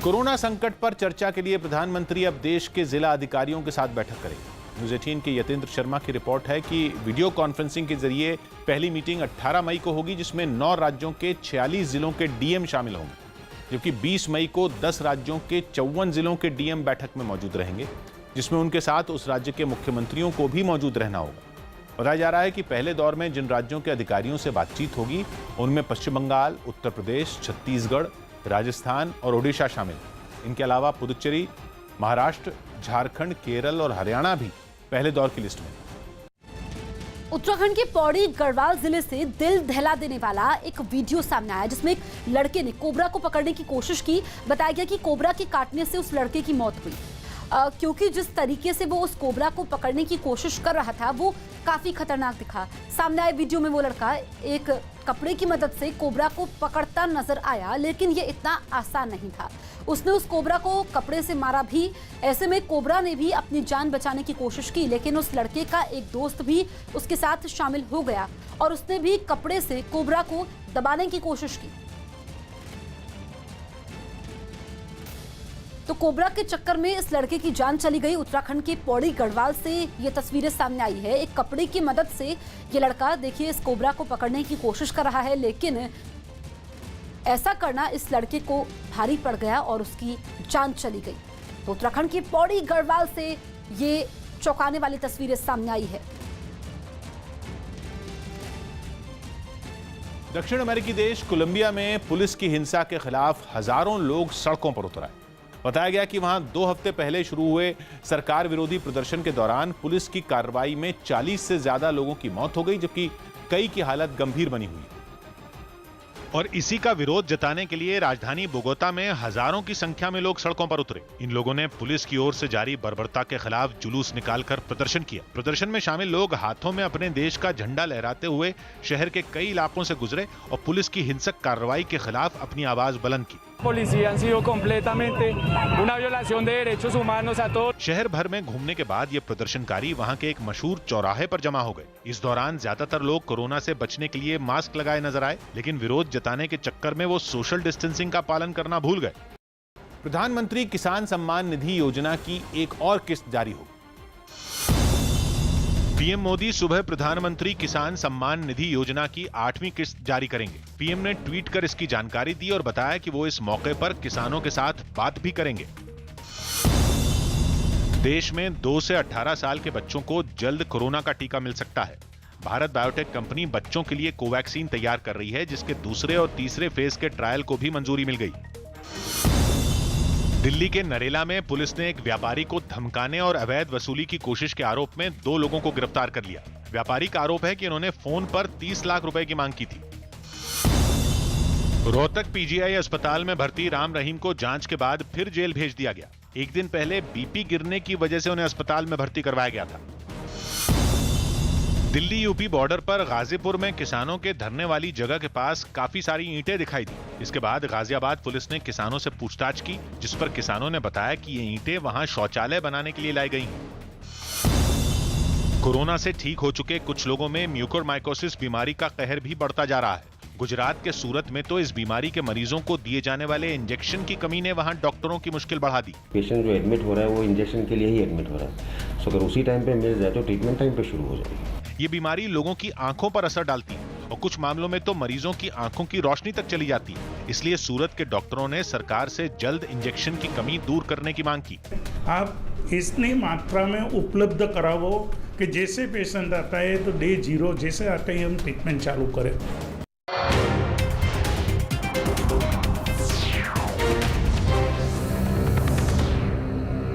कोरोना संकट पर चर्चा के लिए प्रधानमंत्री अब देश के जिला अधिकारियों के साथ बैठक करेंगे। न्यूज़ 18 के यतेंद्र शर्मा की रिपोर्ट है कि वीडियो कॉन्फ्रेंसिंग के जरिए पहली मीटिंग 18 मई को होगी, जिसमें 9 राज्यों के 46 जिलों के डीएम शामिल होंगे, जबकि 20 मई को 10 राज्यों के 54 जिलों के डीएम बैठक में मौजूद रहेंगे, जिसमें उनके साथ उस राज्य के मुख्यमंत्रियों को भी मौजूद रहना होगा। बताया जा रहा है कि पहले दौर में जिन राज्यों के अधिकारियों से बातचीत होगी, उनमें पश्चिम बंगाल, उत्तर प्रदेश, छत्तीसगढ़, राजस्थान और ओडिशा शामिल। इनके अलावा पुदुचेरी, महाराष्ट्र, झारखंड, केरल और हरियाणा भी पहले दौर की लिस्ट में। उत्तराखंड के पौड़ी गढ़वाल जिले से दिल दहला देने वाला एक वीडियो सामने आया, जिसमें एक लड़के ने कोबरा को पकड़ने की कोशिश की। बताया गया कि कोबरा के काटने से उस लड़के की मौत हुई, क्योंकि जिस तरीके से वो उस कोबरा को पकड़ने की कोशिश कर रहा था वो काफी खतरनाक दिखा। सामने आए वीडियो में वो लड़का एक कपड़े की मदद से कोबरा को पकड़ता नजर आया, लेकिन ये इतना आसान नहीं था। उसने उस कोबरा को कपड़े से मारा भी। ऐसे में कोबरा ने भी अपनी जान बचाने की कोशिश की, लेकिन उस लड़के का एक दोस्त भी उसके साथ शामिल हो गया और उसने भी कपड़े से कोबरा को दबाने की कोशिश की। तो कोबरा के चक्कर में इस लड़के की जान चली गई। उत्तराखंड के पौड़ी गढ़वाल से ये तस्वीरें सामने आई है। एक कपड़े की मदद से ये लड़का देखिए इस कोबरा को पकड़ने की कोशिश कर रहा है, लेकिन ऐसा करना इस लड़के को भारी पड़ गया और उसकी जान चली गई। तो उत्तराखंड के पौड़ी गढ़वाल से ये चौंकाने वाली तस्वीरें सामने आई है। दक्षिण अमेरिकी देश कोलंबिया में पुलिस की हिंसा के खिलाफ हजारों लोग सड़कों पर उतर आए। बताया गया कि वहां 2 हफ्ते पहले शुरू हुए सरकार विरोधी प्रदर्शन के दौरान पुलिस की कार्रवाई में 40 से ज्यादा लोगों की मौत हो गई, जबकि कई की हालत गंभीर बनी हुई है। और इसी का विरोध जताने के लिए राजधानी बोगोता में हजारों की संख्या में लोग सड़कों पर उतरे। इन लोगों ने पुलिस की ओर से जारी बर्बरता के खिलाफ जुलूस निकालकर प्रदर्शन किया। प्रदर्शन में शामिल लोग हाथों में अपने देश का झंडा लहराते हुए शहर के कई इलाकों से गुजरे और पुलिस की हिंसक कार्रवाई के खिलाफ अपनी आवाज बुलंद की। Policía han sido completamente una violación de derechos humanos a todos। शहर भर में घूमने के बाद ये प्रदर्शनकारी वहां के एक मशहूर चौराहे पर जमा हो गए। इस दौरान ज्यादातर लोग कोरोना से बचने के लिए मास्क लगाए नजर आए, लेकिन विरोध जताने के चक्कर में वो सोशल डिस्टेंसिंग का पालन करना भूल गए। प्रधानमंत्री किसान सम्मान निधि योजना की एक और किस्त जारी होगी। पीएम मोदी सुबह प्रधानमंत्री किसान सम्मान निधि योजना की 8वीं किस्त जारी करेंगे। पीएम ने ट्वीट कर इसकी जानकारी दी और बताया कि वो इस मौके पर किसानों के साथ बात भी करेंगे। देश में 2 से 18 साल के बच्चों को जल्द कोरोना का टीका मिल सकता है। भारत बायोटेक कंपनी बच्चों के लिए कोवैक्सीन तैयार कर रही है, जिसके दूसरे और तीसरे फेज के ट्रायल को भी मंजूरी मिल गई। दिल्ली के नरेला में पुलिस ने एक व्यापारी को धमकाने और अवैध वसूली की कोशिश के आरोप में 2 लोगों को गिरफ्तार कर लिया। व्यापारी का आरोप है कि इन्होंने फोन पर 30 लाख रुपए की मांग की थी। रोहतक पीजीआई अस्पताल में भर्ती राम रहीम को जांच के बाद फिर जेल भेज दिया गया। एक दिन पहले बीपी गिरने की वजह से उन्हें अस्पताल में भर्ती करवाया गया था। दिल्ली यूपी बॉर्डर पर गाजीपुर में किसानों के धरने वाली जगह के पास काफी सारी ईंटें दिखाई दी। इसके बाद गाजियाबाद पुलिस ने किसानों से पूछताछ की, जिस पर किसानों ने बताया कि ये ईंटें वहां शौचालय बनाने के लिए लाई गई हैं। कोरोना से ठीक हो चुके कुछ लोगों में म्यूकोरमाइकोसिस बीमारी का कहर भी बढ़ता जा रहा है। गुजरात के सूरत में तो इस बीमारी के मरीजों को दिए जाने वाले इंजेक्शन की कमी ने वहां डॉक्टरों की मुश्किल बढ़ा दी। पेशेंट जो एडमिट हो रहा है वो इंजेक्शन के लिए ही एडमिट हो रहा है, सो अगर उसी टाइम पे मिल जाए तो ट्रीटमेंट टाइम पे शुरू हो जाएगी। ये बीमारी लोगों की आंखों पर असर डालती है और कुछ मामलों में तो मरीजों की आंखों की रोशनी तक चली जाती है। इसलिए सूरत के डॉक्टरों ने सरकार से जल्द इंजेक्शन की कमी दूर करने की मांग की। आप इतनी मात्रा में उपलब्ध करावो कि जैसे पेशेंट आता है तो डे 0 जैसे आते ही हम ट्रीटमेंट चालू करें।